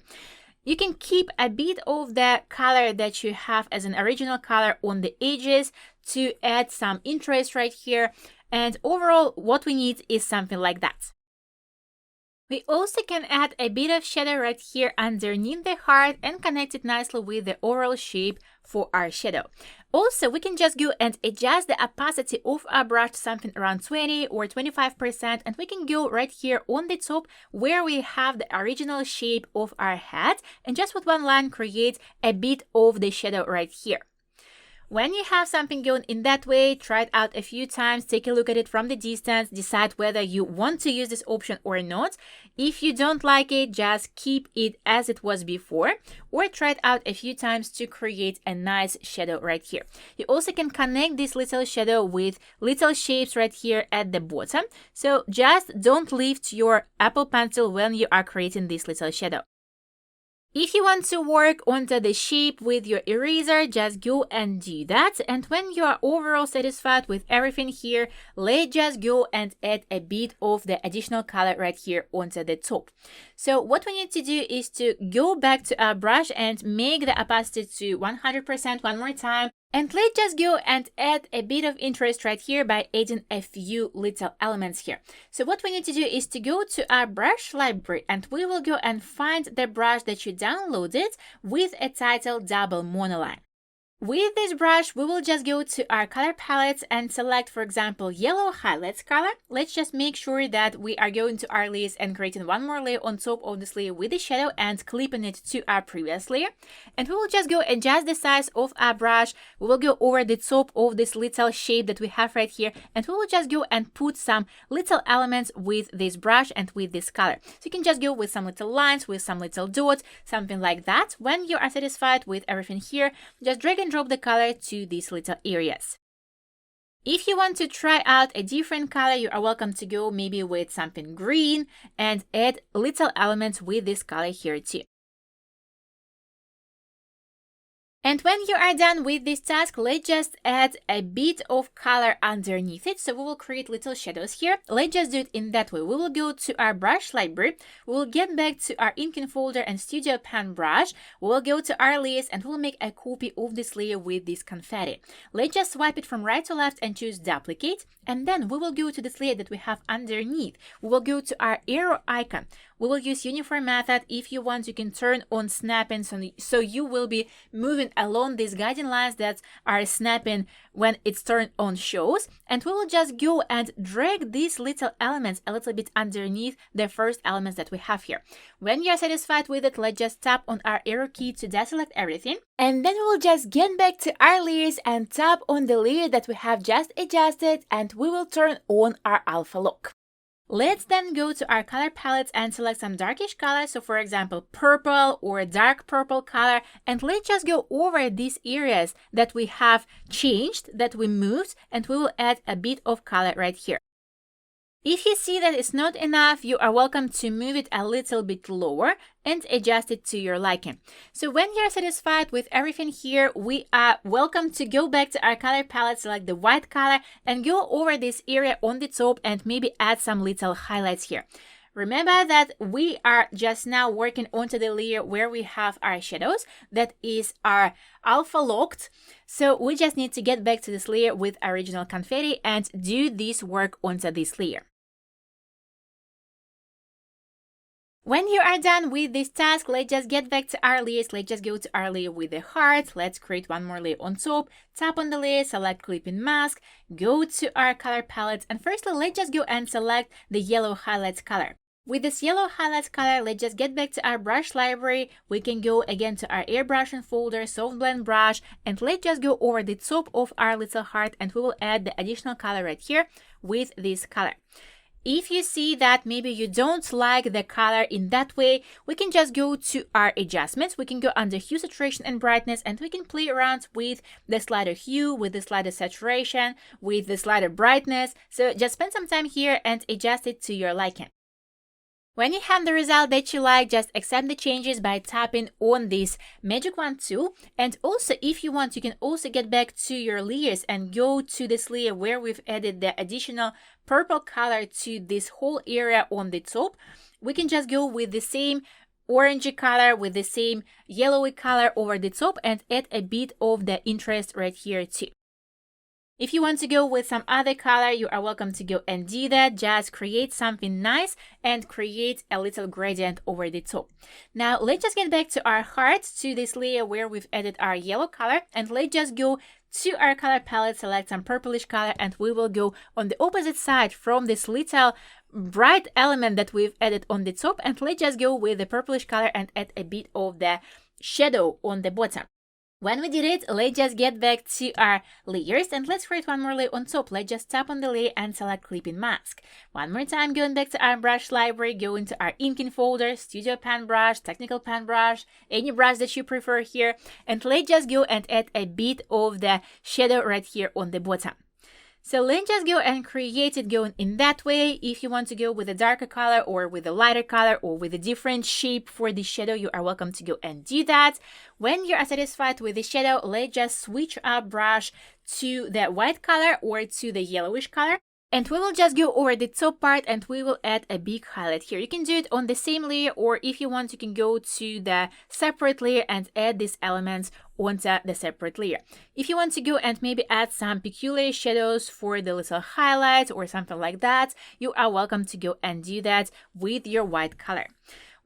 Speaker 1: You can keep a bit of the color that you have as an original color on the edges to add some interest right here. And overall, what we need is something like that. We also can add a bit of shadow right here underneath the heart and connect it nicely with the overall shape for our shadow. Also, we can just go and adjust the opacity of our brush to something around 20 or 25%, and we can go right here on the top where we have the original shape of our head and just with one line create a bit of the shadow right here. When you have something going in that way, try it out a few times, take a look at it from the distance, decide whether you want to use this option or not. If you don't like it, just keep it as it was before, or try it out a few times to create a nice shadow right here. You also can connect this little shadow with little shapes right here at the bottom. So just don't lift your Apple Pencil when you are creating this little shadow. If you want to work onto the shape with your eraser, just go and do that. And when you are overall satisfied with everything here, let's just go and add a bit of the additional color right here onto the top. So what we need to do is to go back to our brush and make the opacity to 100% one more time. And let's just go and add a bit of interest right here by adding a few little elements here. So what we need to do is to go to our brush library and we will go and find the brush that you downloaded with a title Double Monoline. With this brush, we will just go to our color palettes and select, for example, yellow highlights color. Let's just make sure that we are going to our layers and creating one more layer on top of this layer with the shadow and clipping it to our previous layer. And we will just go adjust the size of our brush. We will go over the top of this little shape that we have right here. And we will just go and put some little elements with this brush and with this color. So you can just go with some little lines, with some little dots, something like that. When you are satisfied with everything here, just drag and drop the color to these little areas. If you want to try out a different color, you are welcome to go maybe with something green and add little elements with this color here too. And when you are done with this task, let's just add a bit of color underneath it. So we will create little shadows here. Let's just do it in that way. We will go to our brush library. We will get back to our inking folder and studio pen brush. We will go to our layers and we'll make a copy of this layer with this confetti. Let's just swipe it from right to left and choose duplicate. And then we will go to this layer that we have underneath. We will go to our arrow icon. We will use uniform method. If you want, you can turn on snapping so you will be moving along these guiding lines that are snapping when it's turned on shows. And we will just go and drag these little elements a little bit underneath the first elements that we have here. When you're satisfied with it, let's just tap on our arrow key to deselect everything. And then we'll just get back to our layers and tap on the layer that we have just adjusted and we will turn on our alpha lock. Let's then go to our color palettes and select some darkish colors. So for example, purple or dark purple color. And let's just go over these areas that we have changed, that we moved, and we will add a bit of color right here. If you see that it's not enough, you are welcome to move it a little bit lower and adjust it to your liking. So when you're satisfied with everything here, we are welcome to go back to our color palette, select the white color and go over this area on the top and maybe add some little highlights here. Remember that we are just now working onto the layer where we have our shadows, that is our alpha locked. So we just need to get back to this layer with original confetti and do this work onto this layer. When you are done with this task, let's just get back to our layers. Let's just go to our layer with the heart. Let's create one more layer on top. Tap on the layer, select clipping mask, go to our color palette, and firstly, let's just go and select the yellow highlights color. With this yellow highlights color, let's just get back to our brush library. We can go again to our airbrushing folder, soft blend brush, and let's just go over the top of our little heart, and we will add the additional color right here with this color. If you see that maybe you don't like the color in that way, we can just go to our adjustments. We can go under hue, saturation, and brightness, and we can play around with the slider hue, with the slider saturation, with the slider brightness. So just spend some time here and adjust it to your liking. When you have the result that you like, just accept the changes by tapping on this magic wand tool. And also, if you want, you can also get back to your layers and go to this layer where we've added the additional purple color to this whole area on the top. We can just go with the same orangey color, with the same yellowy color over the top, and add a bit of the interest right here too. If you want to go with some other color, you are welcome to go and do that. Just create something nice and create a little gradient over the top. Now, let's just get back to our heart, to this layer where we've added our yellow color, and let's just go to our color palette, select some purplish color, and we will go on the opposite side from this little bright element that we've added on the top, and let's just go with the purplish color and add a bit of the shadow on the bottom. When we did it, let's just get back to our layers and let's create one more layer on top. Let's just tap on the layer and select clipping mask. One more time, going back to our brush library, go into our inking folder, studio pen brush, technical pen brush, any brush that you prefer here, and let's just go and add a bit of the shadow right here on the bottom. So let's just go and create it going in that way. If you want to go with a darker color or with a lighter color or with a different shape for the shadow, you are welcome to go and do that. When you are satisfied with the shadow, let's just switch our brush to the white color or to the yellowish color. And we will just go over the top part and we will add a big highlight here. You can do it on the same layer, or if you want, you can go to the separate layer and add these elements onto the separate layer. If you want to go and maybe add some peculiar shadows for the little highlights or something like that, you are welcome to go and do that with your white color.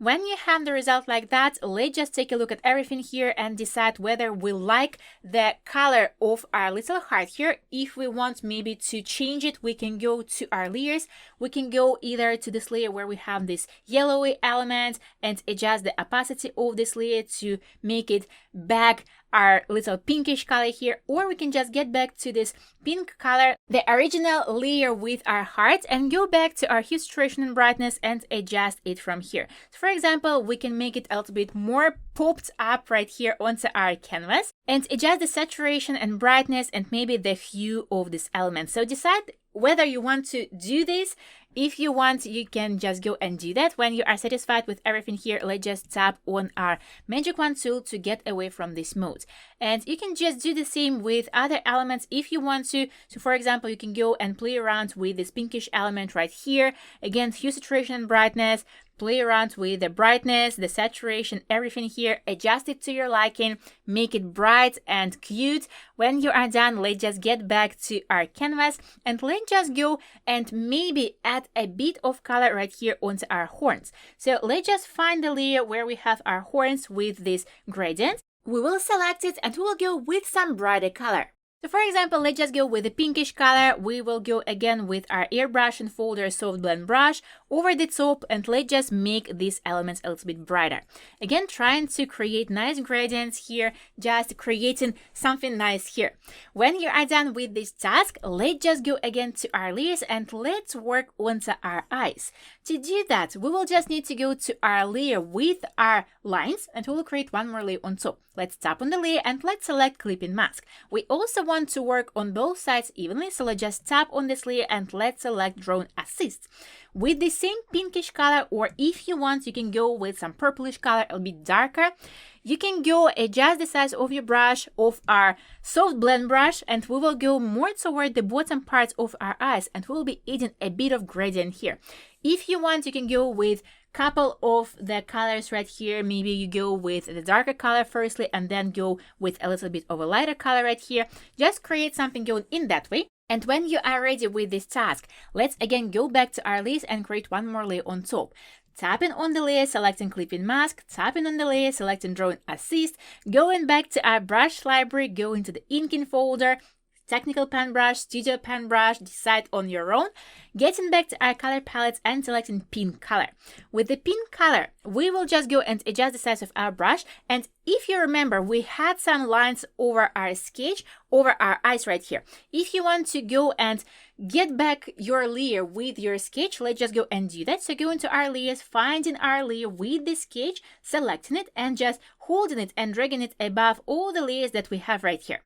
Speaker 1: When you have the result like that, let's just take a look at everything here and decide whether we like the color of our little heart here. If we want maybe to change it, we can go to our layers. We can go either to this layer where we have this yellowy element and adjust the opacity of this layer to make it back our little pinkish color here, or we can just get back to this pink color, the original layer with our heart, and go back to our hue, saturation, and brightness and adjust it from here. So for example, we can make it a little bit more popped up right here onto our canvas and adjust the saturation and brightness and maybe the hue of this element. So decide whether you want to do this. If you want, you can just go and do that. When you are satisfied with everything here, let's just tap on our magic wand tool to get away from this mode. And you can just do the same with other elements if you want to. So for example, you can go and play around with this pinkish element right here. Again, hue, saturation, and brightness. Play around with the brightness, the saturation, everything here. Adjust it to your liking. Make it bright and cute. When you are done, let's just get back to our canvas and let's just go and maybe add a bit of color right here onto our horns. So let's just find the layer where we have our horns with this gradient. We will select it and we will go with some brighter color. So for example, let's just go with the pinkish color. We will go again with our airbrush and folder soft blend brush over the top and let's just make these elements a little bit brighter. Again, trying to create nice gradients here, just creating something nice here. When you are done with this task, let's just go again to our layers and let's work onto our eyes. To do that, we will just need to go to our layer with our lines and we will create one more layer on top. Let's tap on the layer and let's select clipping mask. We also want to work on both sides evenly, so let's just tap on this layer and let's select drone assist. With the same pinkish color, or if you want, you can go with some purplish color, a bit darker. you can go adjust the size of your brush, of our soft blend brush, and we will go more toward the bottom parts of our eyes, and we'll be adding a bit of gradient here. If you want, you can go with couple of the colors right here. Maybe you go with the darker color firstly and then go with a little bit of a lighter color right here. Just create something going in that way. And when you are ready with this task, let's again go back to our layers and create one more layer on top. Tapping on the layer, selecting clipping mask, tapping on the layer, selecting drawing assist, going back to our brush library, going to the inking folder, technical pen brush, studio pen brush, decide on your own, getting back to our color palettes and selecting pink color. With the pink color, we will just go and adjust the size of our brush, and if you remember, we had some lines over our sketch, over our eyes right here. If you want to go and get back your layer with your sketch, let's just go and do that. So go into our layers, finding our layer with the sketch, selecting it and just holding it and dragging it above all the layers that we have right here.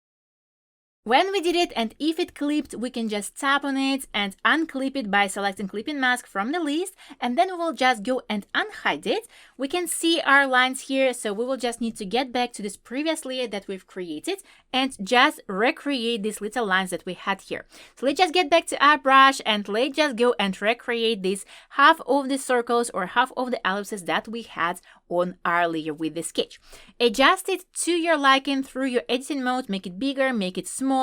Speaker 1: When we did it, and if it clipped, we can just tap on it and unclip it by selecting clipping mask from the list, and then we will just go and unhide it. We can see our lines here, so we will just need to get back to this previous layer that we've created and just recreate these little lines that we had here. So let's just get back to our brush and let's just go and recreate this half of the circles or half of the ellipses that we had on our layer with the sketch. Adjust it to your liking through your editing mode, make it bigger, make it smaller.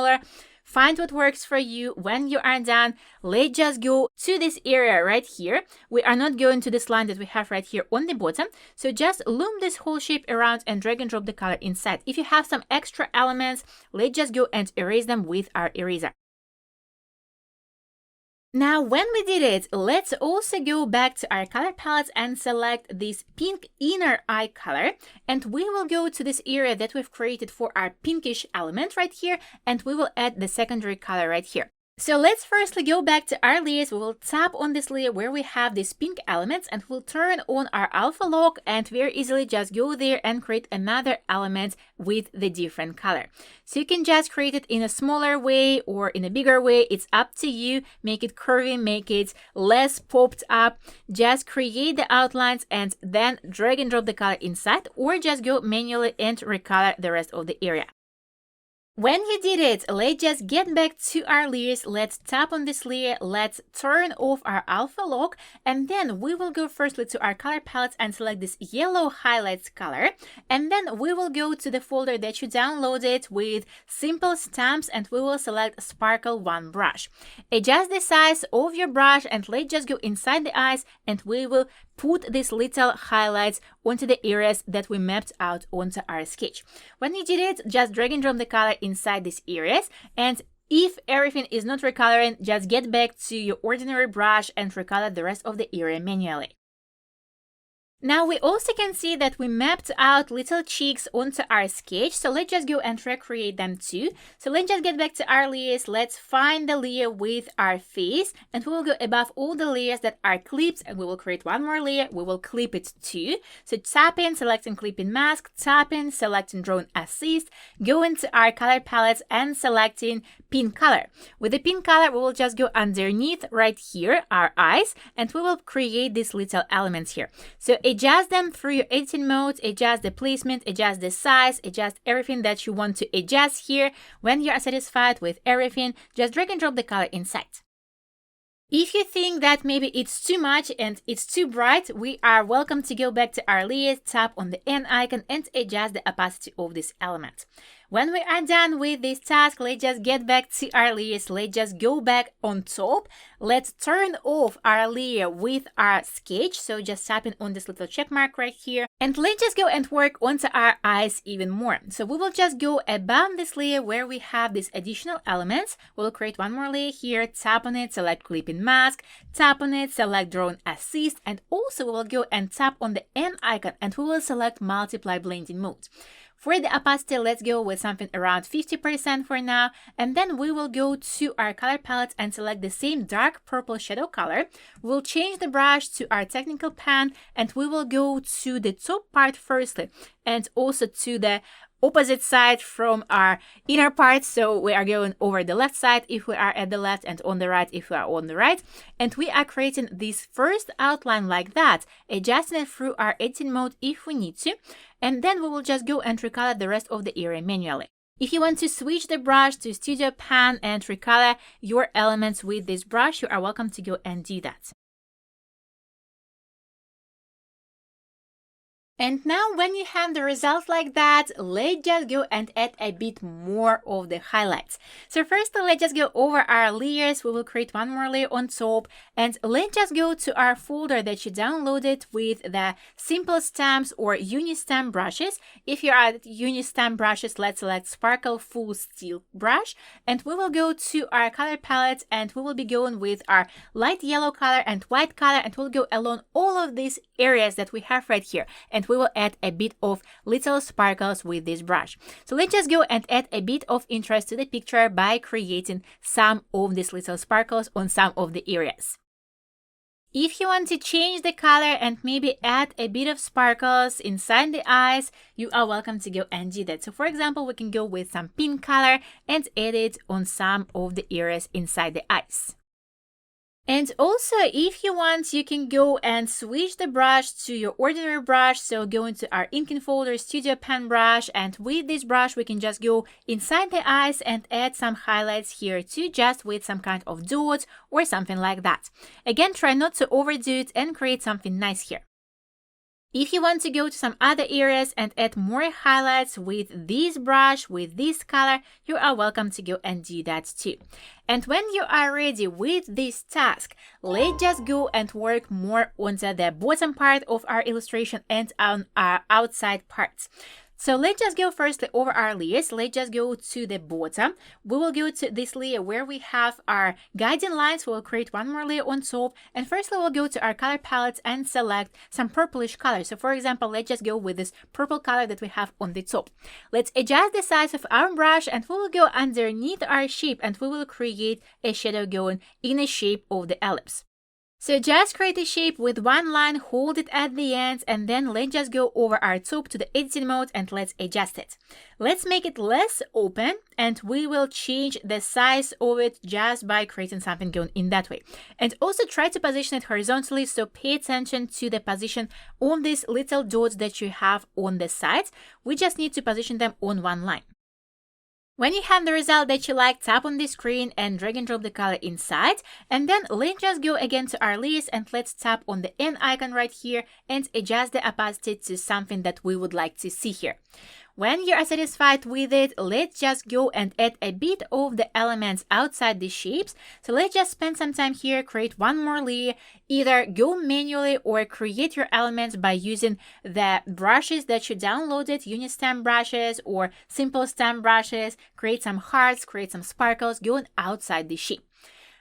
Speaker 1: Find what works for you. When you are done, let's just go to this area right here. We are not going to this line that we have right here on the bottom. So just loom this whole shape around and drag and drop the color inside. If you have some extra elements, let's just go and erase them with our eraser. Now, when we did it, let's also go back to our color palettes and select this pink inner eye color. And we will go to this area that we've created for our pinkish element right here. And we will add the secondary color right here. So let's firstly go back to our layers. We will tap on this layer where we have these pink elements and we'll turn on our alpha lock and very easily just go there and create another element with the different color. So you can just create it in a smaller way or in a bigger way. It's up to you. Make it curvy, make it less popped up. Just create the outlines and then drag and drop the color inside, or just go manually and recolor the rest of the area. When you did it, let's just get back to our layers. Let's tap on this layer. Let's turn off our alpha lock. And then we will go firstly to our color palettes and select this yellow highlights color. And then we will go to the folder that you downloaded with simple stamps and we will select Sparkle 1 brush. Adjust the size of your brush and let's just go inside the eyes and we will put these little highlights onto the areas that we mapped out onto our sketch. When you did it, just drag and drop the color inside these areas, and if everything is not recoloring, just get back to your ordinary brush and recolor the rest of the area manually. Now we also can see that we mapped out little cheeks onto our sketch, so let's just go and recreate them too. So let's just get back to our layers, let's find the layer with our face, and we will go above all the layers that are clipped, and we will create one more layer, we will clip it too. So tap in, selecting clipping mask, tap in, selecting drawing assist, go into our color palettes and selecting pink color. With the pink color, we will just go underneath right here, our eyes, and we will create these little elements here. So adjust them through your editing mode, adjust the placement, adjust the size, adjust everything that you want to adjust here. When you are satisfied with everything, just drag and drop the color inside. If you think that maybe it's too much and it's too bright, we are welcome to go back to our layers, tap on the N icon and adjust the opacity of this element. When we are done with this task, let's just get back to our layers. Let's just go back on top. Let's turn off our layer with our sketch. So just tapping on this little check mark right here. And let's just go and work onto our eyes even more. So we will just go above this layer where we have these additional elements. We'll create one more layer here, tap on it, select clipping mask, tap on it, select drawing assist, and also we will go and tap on the N icon and we will select multiply blending mode. For the opacity, let's go with something around 50% for now, and then we will go to our color palette and select the same dark purple shadow color. We'll change the brush to our technical pen, and we will go to the top part firstly, and also to the opposite side from our inner part. So we are going over the left side if we are at the left, and on the right if we are on the right. And we are creating this first outline like that, adjusting it through our editing mode if we need to. And then we will just go and recolor the rest of the area manually. If you want to switch the brush to Studio Pan and recolor your elements with this brush, you are welcome to go and do that. And now when you have the result like that, let's just go and add a bit more of the highlights. So first, let's just go over our layers. We will create one more layer on top, and let's just go to our folder that you downloaded with the simple stamps or Unistamp brushes. If you are at Unistamp brushes, let's select Sparkle Full Steel brush, and we will go to our color palette, and we will be going with our light yellow color and white color, and we'll go along all of these areas that we have right here, and we will add a bit of little sparkles with this brush. So let's just go and add a bit of interest to the picture by creating some of these little sparkles on some of the areas. If you want to change the color and maybe add a bit of sparkles inside the eyes, you are welcome to go and do that. So for example, we can go with some pink color and add it on some of the areas inside the eyes. And also, if you want, you can go and switch the brush to your ordinary brush. So go into our inking folder, Studio Pan brush, and with this brush, we can just go inside the eyes and add some highlights here too, just with some kind of dots or something like that. Again, try not to overdo it and create something nice here. If you want to go to some other areas and add more highlights with this brush, with this color, you are welcome to go and do that too. And when you are ready with this task, let's just go and work more onto the bottom part of our illustration and on our outside parts. So let's just go firstly over our layers. Let's just go to the bottom. We will go to this layer where we have our guiding lines. We'll create one more layer on top. And firstly, we'll go to our color palette and select some purplish color. So for example, let's just go with this purple color that we have on the top. Let's adjust the size of our brush, and we will go underneath our shape, and we will create a shadow going in the shape of the ellipse. So just create a shape with one line, hold it at the end, and then let's just go over our top to the editing mode and let's adjust it. Let's make it less open, and we will change the size of it just by creating something going in that way. And also try to position it horizontally, so pay attention to the position on these little dots that you have on the sides. We just need to position them on one line. When you have the result that you like, tap on the screen and drag and drop the color inside. And then let's just go again to our layers and let's tap on the N icon right here and adjust the opacity to something that we would like to see here. When you are satisfied with it, let's just go and add a bit of the elements outside the shapes. So let's just spend some time here, create one more layer, either go manually or create your elements by using the brushes that you downloaded, Unistamp brushes or simple stamp brushes, create some hearts, create some sparkles going outside the shape.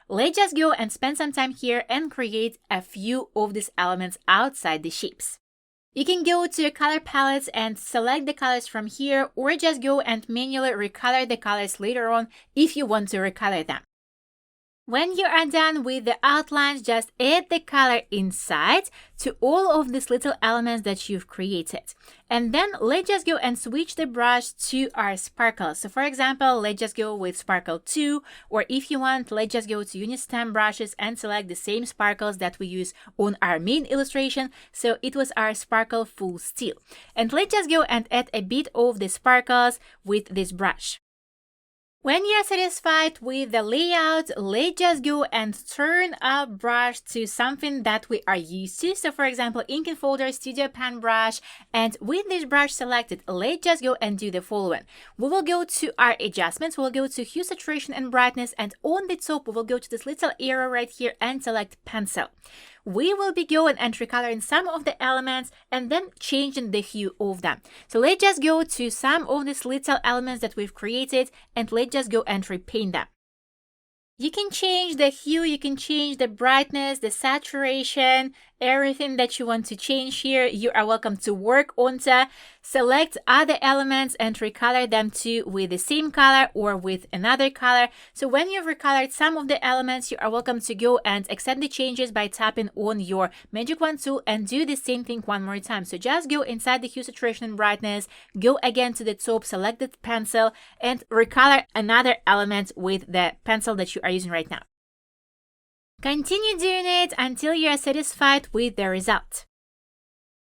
Speaker 1: Let's just go and spend some time here and create a few of these elements outside the shapes. You can go to your color palettes and select the colors from here, or just go and manually recolor the colors later on if you want to recolor them. When you are done with the outlines, just add the color inside to all of these little elements that you've created. And then let's just go and switch the brush to our sparkles. So for example, let's just go with Sparkle 2, or if you want, let's just go to Unistamp brushes and select the same sparkles that we use on our main illustration. So it was our Sparkle Full Steel. And let's just go and add a bit of the sparkles with this brush. When you're satisfied with the layout, let's just go and turn our brush to something that we are used to. So for example, inking folder, Studio Pan brush, and with this brush selected, let's just go and do the following. We will go to our adjustments, we'll go to hue, saturation, and brightness, and on the top, we will go to this little arrow right here and select pencil. We will be going and recoloring some of the elements and then changing the hue of them. So let's just go to some of these little elements that we've created and let's just go and repaint them. You can change the hue, you can change the brightness, the saturation, everything that you want to change here, you are welcome to work onto. Select other elements and recolor them too with the same color or with another color. So when you've recolored some of the elements, you are welcome to go and accept the changes by tapping on your Magic Wand tool and do the same thing one more time. So just go inside the hue, saturation, and brightness, go again to the top, select the pencil, and recolor another element with the pencil that you are using right now. Continue doing it until you are satisfied with the result.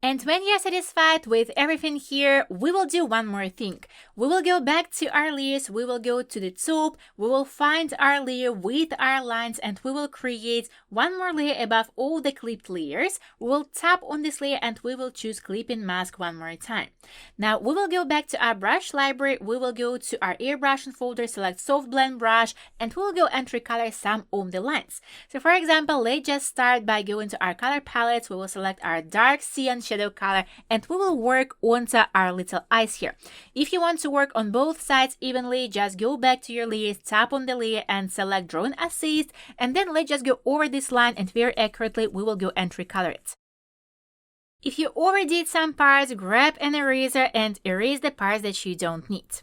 Speaker 1: And when you're satisfied with everything here, we will do one more thing. We will go back to our layers, we will go to the top, we will find our layer with our lines, and we will create one more layer above all the clipped layers. We will tap on this layer and we will choose Clipping Mask one more time. Now we will go back to our brush library, we will go to our airbrushing folder, select Soft Blend Brush, and we will go and recolor some of the lines. So for example, let's just start by going to our color palettes, we will select our dark cyan shadow color, and we will work onto our little eyes here. If you want to work on both sides evenly, just go back to your layers, tap on the layer and select Drawing Assist, and then let's just go over this line and very accurately we will go and recolor it. If you overdid some parts, grab an eraser and erase the parts that you don't need.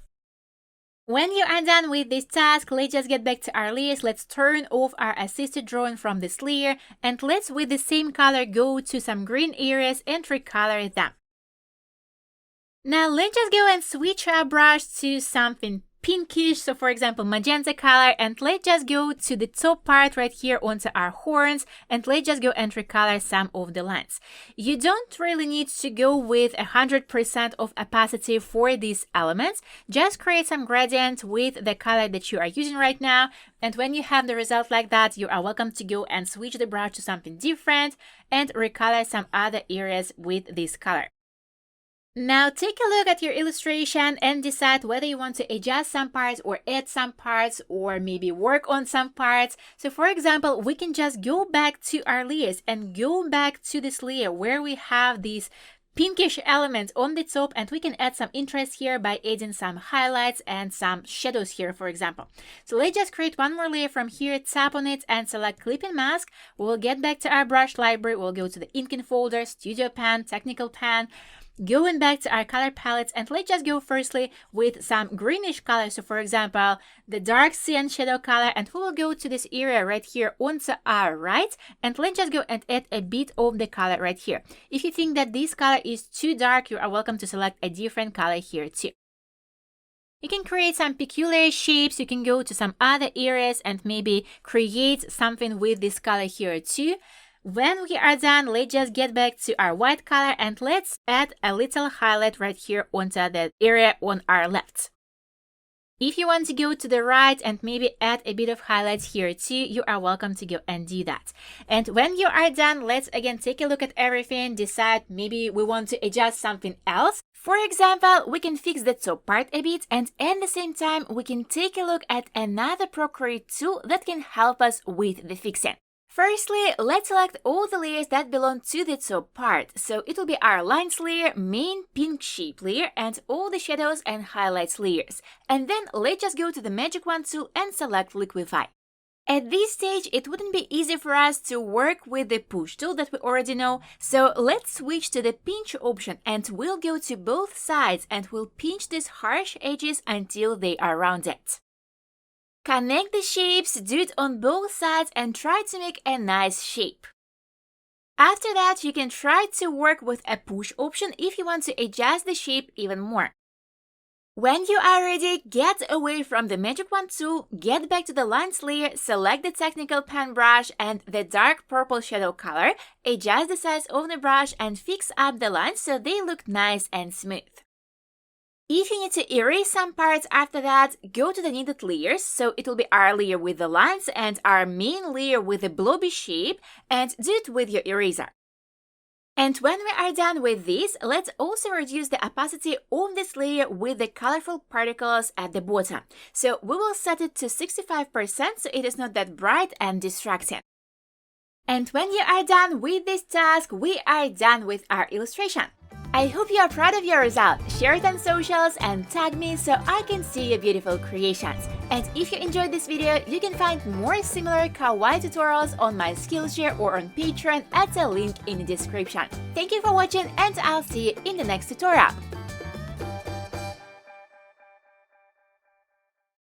Speaker 1: When you are done with this task, let's just get back to our layers, let's turn off our assisted drawing from this layer, and let's with the same color go to some green areas and recolor them. Now let's just go and switch our brush to something pinkish, so for example magenta color, and let's just go to the top part right here onto our horns, and let's just go and recolor some of the lines. You don't really need to go with 100% of opacity for these elements, just create some gradient with the color that you are using right now, and when you have the result like that, you are welcome to go and switch the brush to something different and recolor some other areas with this color. Now take a look at your illustration and decide whether you want to adjust some parts or add some parts or maybe work on some parts. So for example, we can just go back to our layers and go back to this layer where we have these pinkish elements on the top, and we can add some interest here by adding some highlights and some shadows here, for example. So let's just create one more layer from here, tap on it and select Clipping Mask. We'll get back to our brush library, we'll go to the inking folder, Studio Pen, Technical Pen, going back to our color palettes, and let's just go firstly with some greenish color, so for example the dark cyan shadow color, and we will go to this area right here onto our right, and let's just go and add a bit of the color right here. If you think that this color is too dark, you are welcome to select a different color here too. You can create some peculiar shapes, you can go to some other areas and maybe create something with this color here too. When we are done, let's just get back to our white color and let's add a little highlight right here onto the area on our left. If you want to go to the right and maybe add a bit of highlights here too, you are welcome to go and do that. And when you are done, let's again take a look at everything, decide maybe we want to adjust something else. For example, we can fix the top part a bit, and at the same time we can take a look at another Procreate tool that can help us with the fixing. Firstly, let's select all the layers that belong to the top part. So it will be our lines layer, main pink shape layer, and all the shadows and highlights layers. And then let's just go to the Magic Wand tool and select Liquify. At this stage, it wouldn't be easy for us to work with the push tool that we already know. So let's switch to the pinch option and we'll go to both sides and we'll pinch these harsh edges until they are rounded. Connect the shapes, do it on both sides and try to make a nice shape. After that, you can try to work with a push option if you want to adjust the shape even more. When you are ready, get away from the Magic Wand tool, get back to the lines layer, select the Technical Pen brush and the dark purple shadow color, adjust the size of the brush and fix up the lines so they look nice and smooth. If you need to erase some parts after that, go to the needed layers, so it will be our layer with the lines and our main layer with the blobby shape, and do it with your eraser. And when we are done with this, let's also reduce the opacity of this layer with the colorful particles at the bottom. So we will set it to 65% so it is not that bright and distracting. And when you are done with this task, we are done with our illustration. I hope you are proud of your result. Share it on socials and tag me so I can see your beautiful creations. And if you enjoyed this video, you can find more similar kawaii tutorials on my Skillshare or on Patreon at the link in the description. Thank you for watching and I'll see you in the next tutorial.